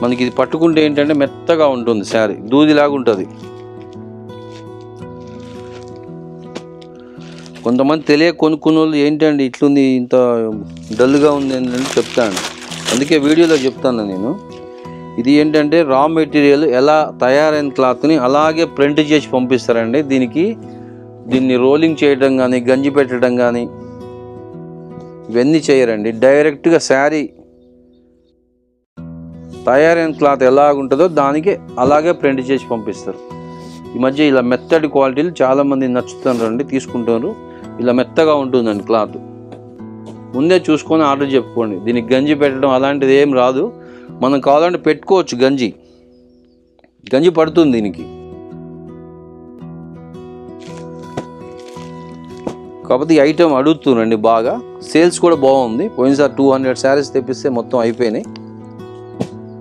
మనకి ఇది పట్టుకుంటే ఏంటంటే మెత్తగా ఉంటుంది, శారీ దూదిలాగా ఉంటుంది. కొంతమంది కొనుక్కున్న వాళ్ళు ఏంటండి ఇట్లుంది, ఇంత డల్గా ఉంది అని చెప్తాను. అందుకే వీడియోలో చెప్తాను నేను. ఇది ఏంటంటే రా మెటీరియల్ ఎలా తయారైన క్లాత్ని అలాగే ప్రింట్ చేసి పంపిస్తారండి. దీన్ని రోలింగ్ చేయడం కానీ, గంజి పెట్టడం కానీ ఇవన్నీ చేయరండి. డైరెక్ట్గా శారీ తయారైన క్లాత్ ఎలాగుంటుందో దానికి అలాగే ప్రింట్ చేసి పంపిస్తారు. ఈ మధ్య ఇలా మెత్తడి క్వాలిటీలు చాలామంది నచ్చుతున్నారండి, తీసుకుంటారు. ఇలా మెత్తగా ఉంటుందండి క్లాత్. ముందే చూసుకొని ఆర్డర్ చెప్పుకోండి. దీనికి గంజి పెట్టడం అలాంటిది ఏం రాదు. మనం కావాలంటే పెట్టుకోవచ్చు, గంజి పడుతుంది దీనికి. కాకపోతే ఈ ఐటెం అడుగుతున్నాండి బాగా, సేల్స్ కూడా బాగుంది. పోయినసారి 200 శారీస్ తెప్పిస్తే మొత్తం అయిపోయినాయి.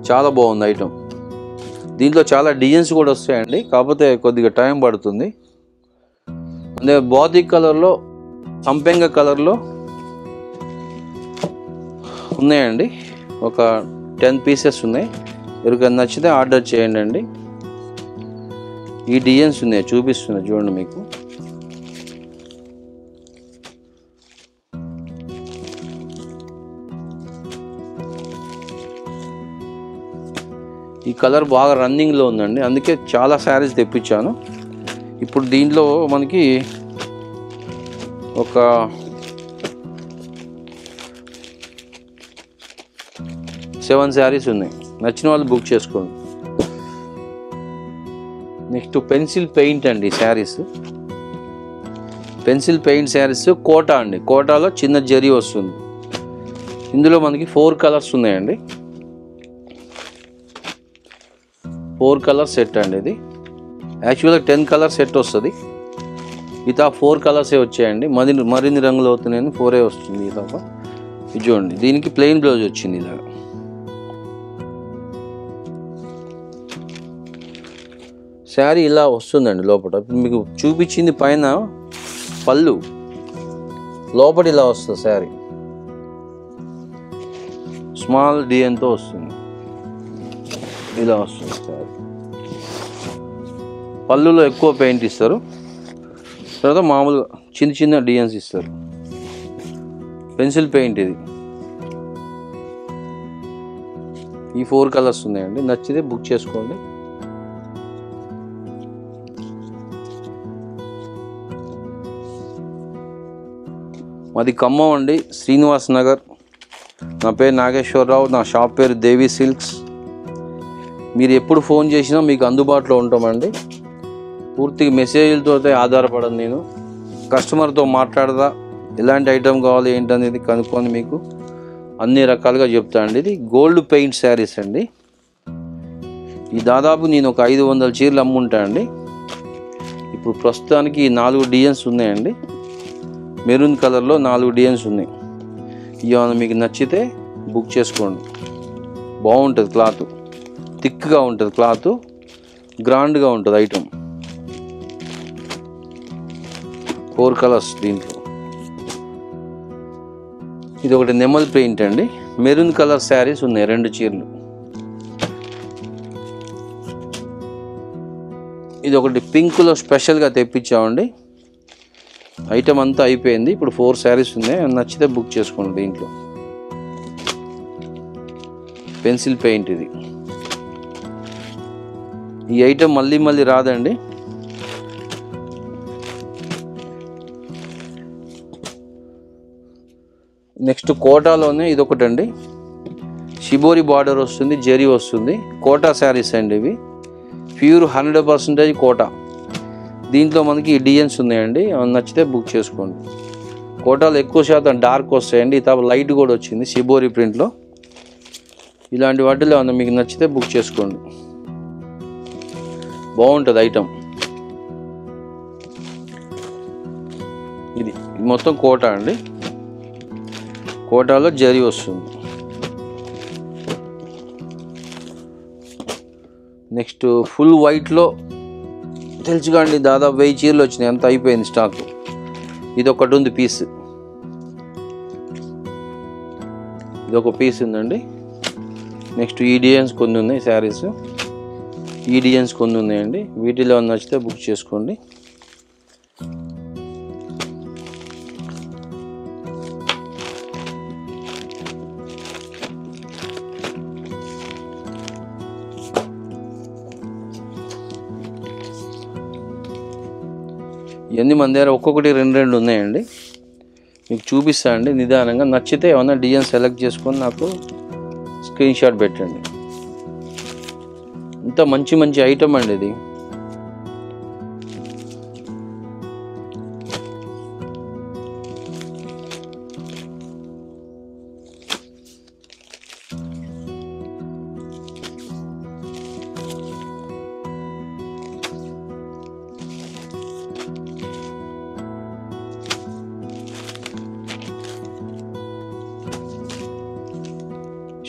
చాలా బాగుంది ఐటెం. దీంట్లో చాలా డిజైన్స్ కూడా వస్తాయండి, కాకపోతే కొద్దిగా టైం పడుతుంది. అదే బాతిక్ కలర్లో, సంపెంగ కలర్లో ఉన్నాయండి. ఒక 10 పీసెస్ ఉన్నాయి. ఎవరికైనా నచ్చితే ఆర్డర్ చేయండి అండి. ఈ డిజైన్స్ ఉన్నాయి, చూపిస్తున్నా చూడండి మీకు. ఈ కలర్ బాగా రన్నింగ్లో ఉందండి, అందుకే చాలా శారీస్ తెప్పించాను. ఇప్పుడు దీంట్లో మనకి ఒక 7 శారీస్ ఉన్నాయి. నచ్చిన వాళ్ళు బుక్ చేసుకోండి. నెక్స్ట్ పెన్సిల్ పెయింట్ అండి sarees. Pencil paint sarees Kota అండి. కోటాలో చిన్న జరీ వస్తుంది. ఇందులో మనకి 4 కలర్స్ ఉన్నాయండి. 4 కలర్ సెట్ అండి. ఇది యాక్చువల్గా 10 కలర్ సెట్ వస్తుంది. ఇతా 4 కలర్సే వచ్చాయండి. మరిన్ని రంగులు అవుతున్నాయని 4 వస్తుంది. ఈ తప్ప ఇది చూడండి, దీనికి ప్లెయిన్ బ్లౌజ్ వచ్చింది. ఇలాగా శారీ ఇలా వస్తుందండి లోపల. మీకు చూపించింది పైన పళ్ళు, లోపల ఇలా వస్తుంది శారీ. స్మాల్ డిజైన్తో వస్తుంది. ఇలా వస్తుంది శారీ. పళ్ళులో ఎక్కువ పెయింట్ ఇస్తారు, తర్వాత మామూలుగా చిన్న చిన్న డిజైన్స్ ఇస్తారు. పెన్సిల్ పెయింట్ ఇది. ఈ 4 కలర్స్ ఉన్నాయండి. నచ్చితే బుక్ చేసుకోండి. మాది ఖమ్మం అండి, శ్రీనివాస్ నగర్. నా పేరు నాగేశ్వరరావు. నా షాప్ పేరు దేవి సిల్క్స్. మీరు ఎప్పుడు ఫోన్ చేసినా మీకు అందుబాటులో ఉంటామండి. పూర్తిగా మెసేజ్లతో ఆధారపడను నేను. కస్టమర్తో మాట్లాడదా, ఎలాంటి ఐటెం కావాలి ఏంటనేది కనుక్కొని మీకు అన్ని రకాలుగా చెప్తా అండి. ఇది గోల్డ్ పెయింట్ శారీస్ అండి. ఈ దాదాపు నేను ఒక 500 చీరలు అమ్ముంటా అండి. ఇప్పుడు ప్రస్తుతానికి 4 డిజైన్స్ ఉన్నాయండి. మెరూన్ కలర్లో 4 డిజైన్స్ ఉన్నాయి. ఇవన్నీ మీకు నచ్చితే బుక్ చేసుకోండి. బాగుంటుంది క్లాత్, థిక్గా ఉంటుంది క్లాత్, గ్రాండ్గా ఉంటుంది ఐటమ్. 4 కలర్స్ దీంట్లో. ఇది ఒకటి నెమల్ పెయింట్ అండి. మెరూన్ కలర్ శారీస్ ఉన్నాయి, 2 చీరలు. ఇది ఒకటి పింక్లో స్పెషల్గా తెప్పించామండి. ఐటమ్ అంతా అయిపోయింది. ఇప్పుడు 4 శారీస్ ఉన్నాయి. నచ్చితే బుక్ చేసుకోండి. దీంట్లో పెన్సిల్ పెయింట్ ఇది. ఈ ఐటమ్ మళ్ళీ రాదండి. నెక్స్ట్ కోటాలోనే ఇది ఒకటండి. షిబోరి బార్డర్ వస్తుంది, జరీ వస్తుంది. కోటా శారీస్ అండి ఇవి. ప్యూర్ 100% కోటా. దీంట్లో మనకి డిజైన్స్ ఉన్నాయండి. నచ్చితే బుక్ చేసుకోండి. కోటాలు ఎక్కువ శాతం డార్క్ వస్తాయండి. ఈ తప్ప లైట్ కూడా వచ్చింది షిబోరి ప్రింట్లో. ఇలాంటి వాటిలో మీకు నచ్చితే బుక్ చేసుకోండి. బాగుంటుంది ఐటమ్. ఇది మొత్తం కోటా అండి. కోటాలో జరీ వస్తుంది. నెక్స్ట్ ఫుల్ వైట్లో తెలుసుగా అండి, దాదాపు 1000 చీరలు వచ్చినాయి. అంత అయిపోయింది స్టాక్. ఇది ఒకటి ఉంది పీస్. ఇది ఒక పీస్ ఉందండి. నెక్స్ట్ ఈ డిజైన్స్ కొన్ని ఉన్నాయి శారీస్. ఈ డిజైన్స్ కొన్ని ఉన్నాయండి. వీటిలో నచ్చితే బుక్ చేసుకోండి. ఇవన్నీ మన దగ్గర ఒక్కొక్కటి 2 ఉన్నాయండి. మీకు చూపిస్తా అండి నిదానంగా. నచ్చితే ఏమన్నా డిజైన్ సెలెక్ట్ చేసుకొని నాకు స్క్రీన్ షాట్ పెట్టండి. ఇంత మంచి ఐటమ్ అండి ఇది.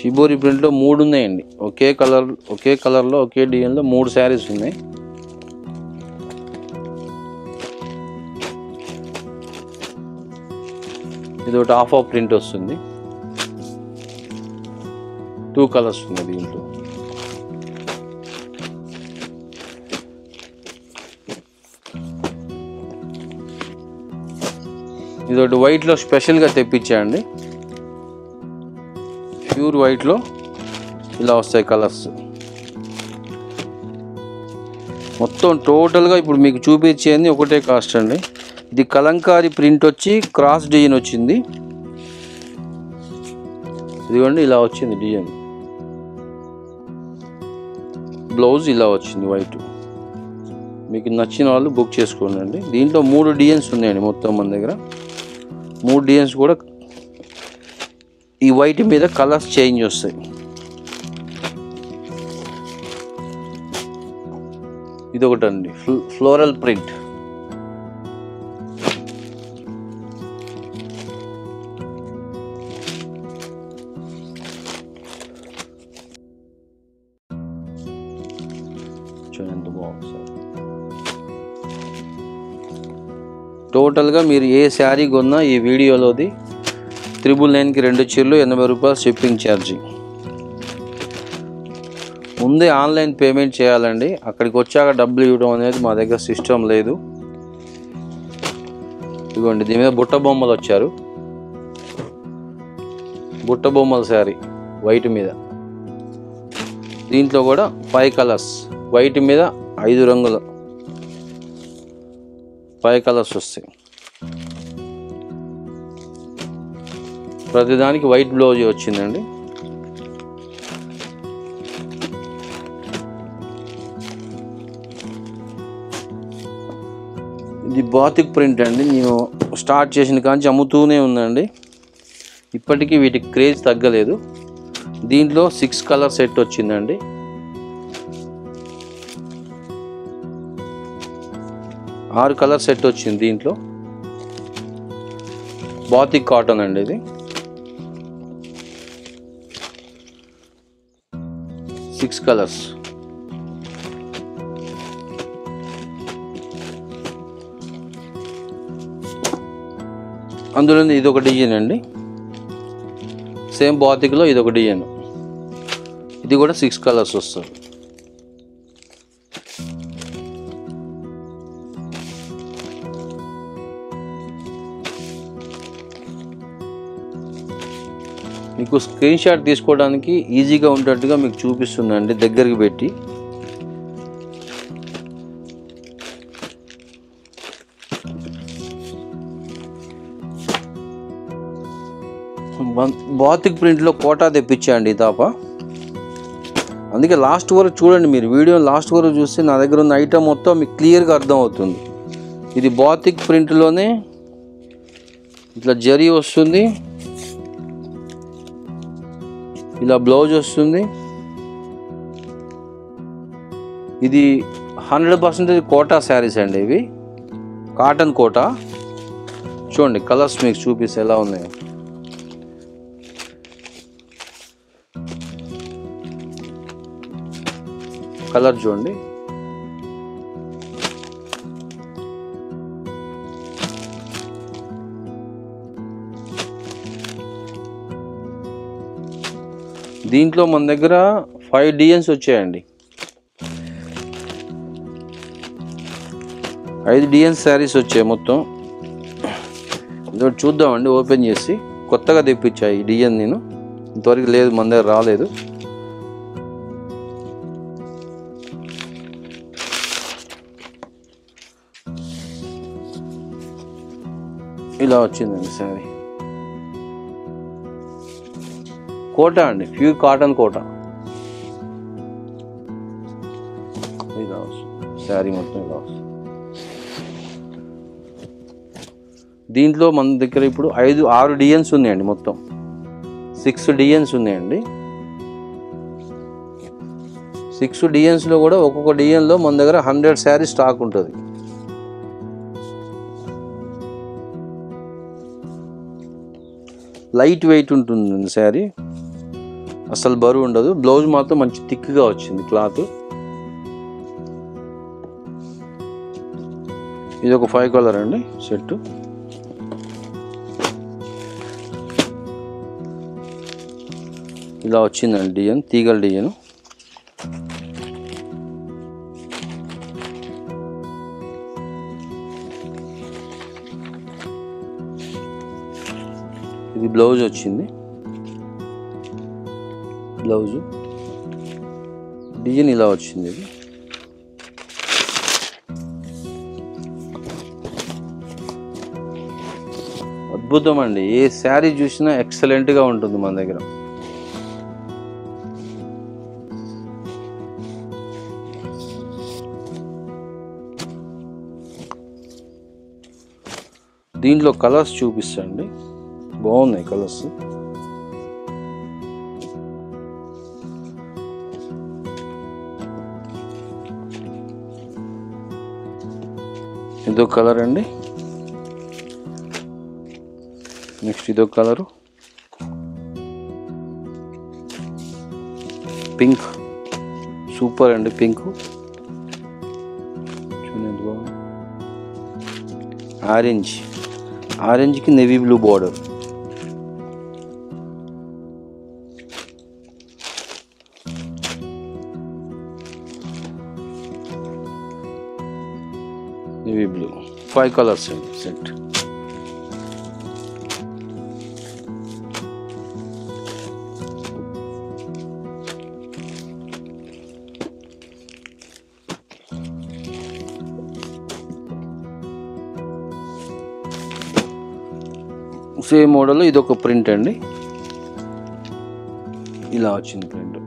షిబోరి ప్రింట్లో 3 ఉన్నాయండి. ఒకే కలర్లో ఒకే డిజైన్లో 3 శారీస్ ఉన్నాయి. ఇది ఒకటి హాఫ్ ప్రింట్ వస్తుంది. 2 కలర్స్ ఉన్నాయి దీంట్లో. ఇది ఒకటి వైట్లో స్పెషల్గా తెప్పించాయండి. ప్యూర్ వైట్లో ఇలా వస్తాయి కలర్స్. మొత్తం టోటల్గా ఇప్పుడు మీకు చూపించేది ఒకటే కాస్ట్ అండి. ఇది కలంకారీ ప్రింట్ వచ్చి క్రాస్ డిజైన్ వచ్చింది. ఇదిగోండి ఇలా వచ్చింది డిజైన్. బ్లౌజ్ ఇలా వచ్చింది వైట్. మీకు నచ్చిన వాళ్ళు బుక్ చేసుకోండి. దీంట్లో 3 డిజైన్స్ ఉన్నాయండి మొత్తం మన దగ్గర. 3 డిజైన్స్ కూడా ఈ వైట్ మీద కలర్స్ చేంజ్ వస్తాయి. ఇది ఒకటండి ఫ్లోరల్ ప్రింట్. ఎంత బాగుంది సార్. టోటల్గా మీరు ఏ శారీ కొన్నా ఈ వీడియోలోది 999కి 2 చీరలు, 80 రూపాయలు షిప్పింగ్ ఛార్జీ. ముందే ఆన్లైన్ పేమెంట్ చేయాలండి. అక్కడికి వచ్చాక డబ్బులు ఇవ్వడం అనేది మా దగ్గర సిస్టమ్ లేదు. ఇదిగోండి దీని మీద బుట్ట బొమ్మలు వచ్చారు. బుట్ట బొమ్మల శారీ వైట్ మీద. దీంట్లో కూడా 5 కలర్స్. వైట్ మీద 5 రంగులు 5 కలర్స్ వస్తాయి. ప్రతిదానికి వైట్ బ్లౌజ్ వచ్చిందండి. ఇది బాతిక్ ప్రింట్ అండి. నేను స్టార్ట్ చేసిన కాంచి అమ్ముతూనే ఉందండి. ఇప్పటికీ వీటికి క్రేజ్ తగ్గలేదు. దీంట్లో 6 కలర్ సెట్ వచ్చిందండి. ఆరు కలర్ సెట్ వచ్చింది. దీంట్లో బాతిక్ కాటన్ అండి. ఇది 6 కలర్స్. అందులో ఇది ఒక డిజైన్ అండి. సేమ్ బాతిక్లో ఇది ఒక డిజైన్. ఇది కూడా 6 కలర్స్ వస్తుంది. మీకు స్క్రీన్ షాట్ తీసుకోవడానికి ఈజీగా ఉండేట్టుగా మీకు చూపిస్తుందండి దగ్గరికి పెట్టి. బాతిక్ ప్రింట్లో కోటా తెప్పించండి ఈ తాప. అందుకే లాస్ట్ వరకు చూడండి. మీరు వీడియో లాస్ట్ వరకు చూస్తే నా దగ్గర ఉన్న ఐటమ్ మొత్తం మీకు క్లియర్గా అర్థమవుతుంది. ఇది బాతిక్ ప్రింట్లోనే ఇట్లా జరీ వస్తుంది. ఇలా బ్లౌజ్ వస్తుంది. ఇది 100% కోటా శారీస్ అండి. ఇవి కాటన్ కోటా. చూడండి కలర్స్ మీకు చూపిస్తే ఎలా ఉన్నాయో. కలర్ చూడండి. దీంట్లో మన దగ్గర 5 డిజైన్స్ వచ్చాయండి. 5 డిజైన్స్ శారీస్ వచ్చాయి మొత్తం. ఇదో చూద్దామండి ఓపెన్ చేసి. కొత్తగా తెప్పించాయి ఈ డిజైన్. నేను ఇంతవరకు లేదు, మన దగ్గర రాలేదు. ఇలా వచ్చిందండి శారీ. కోటా అండి, ప్యూర్ కాటన్ కోటా. ఇలా వస్తుంది శారీ మొత్తం. ఇలా వస్తుంది. దీంట్లో మన దగ్గర ఇప్పుడు 6 డిజైన్స్ ఉన్నాయండి. మొత్తం 6 డిజైన్స్ ఉన్నాయండి. 6 డిజైన్స్లో కూడా ఒక్కొక్క డిజైన్లో మన దగ్గర 100 శారీ స్టాక్ ఉంటుంది. లైట్ వెయిట్ ఉంటుంది శారీ. అసలు బరువు ఉండదు. బ్లౌజ్ మాత్రం మంచి థిక్గా వచ్చింది క్లాత్. ఇది ఒక 5 కలర్ అండి సెట్. ఇలా వచ్చిందండి డిజైన్, తీగల డిజైన్. ఇది బ్లౌజ్ వచ్చింది. బ్లౌజు డిజైన్ ఇలా వచ్చింది. ఇది అద్భుతం అండి. ఏ శారీ చూసినా ఎక్సలెంట్గా ఉంటుంది మన దగ్గర. దీంట్లో కలర్స్ చూపిస్తాండి, బాగున్నాయి కలర్స్. ఇదో కలర్ అండి. నెక్స్ట్ ఇదో కలరు పింక్, సూపర్ అండి పింక్. చూడండి బాగుంది. ఆరెంజ్, ఆరెంజ్కి navy blue border. Navy blue 5 colours అండి సెట్. సేమ్ మోడల్ ఇది ఒక ప్రింట్ అండి. ఇలా వచ్చింది ప్రింట్.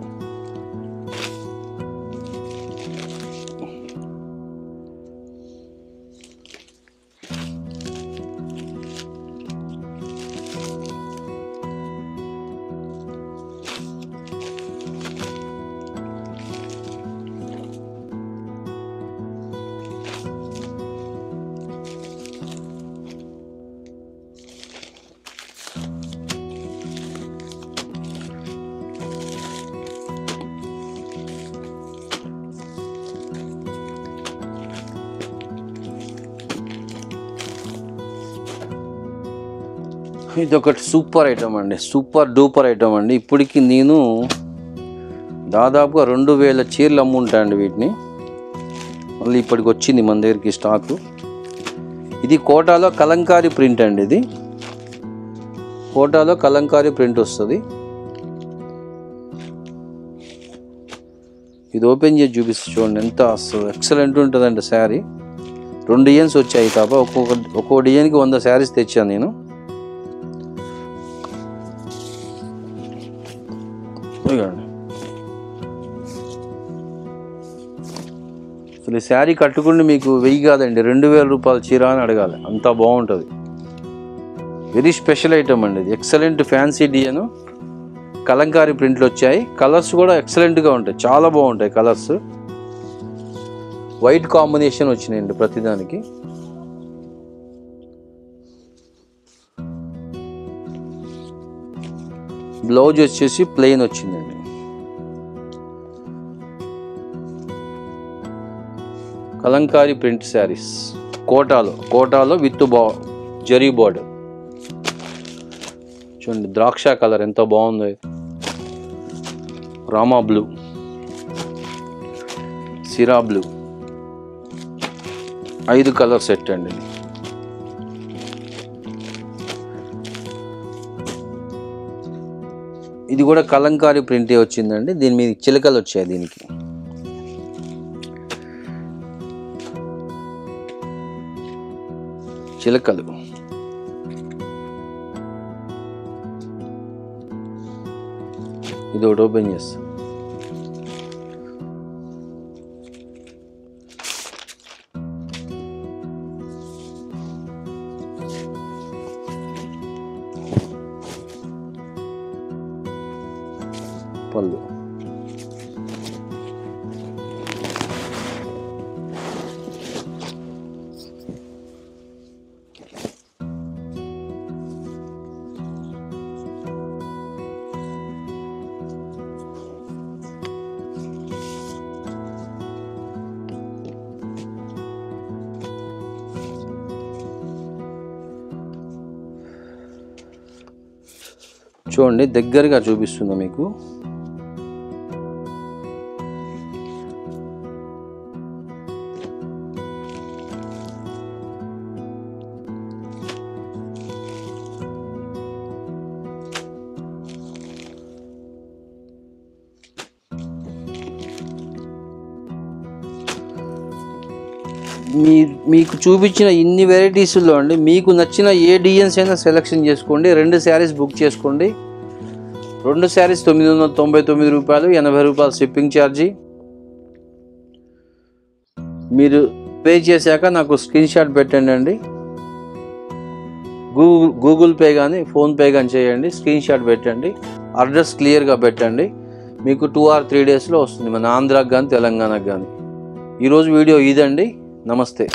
ఇది ఒకటి సూపర్ ఐటమ్ అండి, సూపర్ డూపర్ ఐటమ్ అండి. ఇప్పటికి నేను దాదాపుగా 2000 చీరలు అమ్ముంటా అండి వీటిని. మళ్ళీ ఇప్పటికి వచ్చింది మన దగ్గరికి స్టాకు. ఇది కోటాలో కలంకారీ ప్రింట్ అండి. ఇది కోటాలో కలంకారీ ప్రింట్ వస్తుంది. ఇది ఓపెన్ చేసి చూపిస్తే చూడండి ఎంత అసలు ఎక్సలెంట్ ఉంటుందండి శారీ. 2 డిజైన్స్ వచ్చాయి తప్ప ఒక్కొక్క డిజైన్కి 100 శారీస్ తెచ్చాను నేను. అసలు ఈ శారీ కట్టుకుంటే మీకు 1000 కాదండి 2000 రూపాయల చీర అని అడగాలి, అంత బాగుంటుంది. వెరీ స్పెషల్ ఐటమ్ అండి ఇది. ఎక్సలెంట్ ఫ్యాన్సీ డిజైన్, కలంకారీ ప్రింట్లు వచ్చాయి. కలర్స్ కూడా ఎక్సలెంట్గా ఉంటాయి, చాలా బాగుంటాయి కలర్స్. వైట్ కాంబినేషన్ వచ్చినాయండి ప్రతిదానికి. బ్లౌజ్ వచ్చేసి ప్లెయిన్ వచ్చిందండి. కలంకారీ ప్రింట్ శారీస్ కోటాలో విత్ జరీ బార్డర్. చూడండి ద్రాక్ష కలర్ ఎంత బాగుందో. రామా బ్లూ, సిరా బ్లూ, 5 కలర్ సెట్ అండి. ఇది కూడా కలంకారీ ప్రింటే వచ్చిందండి. దీని మీద చిలకలు వచ్చాయి. దీనికి చిలకలు. ఇది ఒకటి ఓపెన్ చేస్తా. పళ్ళు చూడండి, దగ్గరగా చూపిస్తున్నా మీకు. మీకు చూపించిన ఇన్ని వెరైటీస్లో అండి మీకు నచ్చిన ఏ డిజైన్స్ అయినా సెలెక్షన్ చేసుకోండి. 2 శారీస్ బుక్ చేసుకోండి. 2 శారీస్ 999 రూపాయలు, 80 రూపాయలు షిప్పింగ్ ఛార్జీ. మీరు పే చేశాక నాకు స్క్రీన్ షాట్ పెట్టండి అండి. గూగుల్ పే కానీ ఫోన్పే కానీ చేయండి. స్క్రీన్ షాట్ పెట్టండి, అడ్రస్ క్లియర్గా పెట్టండి. మీకు 2 or 3 డేస్లో వస్తుంది, మన ఆంధ్రాకి కానీ తెలంగాణకు కానీ. ఈరోజు వీడియో ఇదండి. నమస్తే.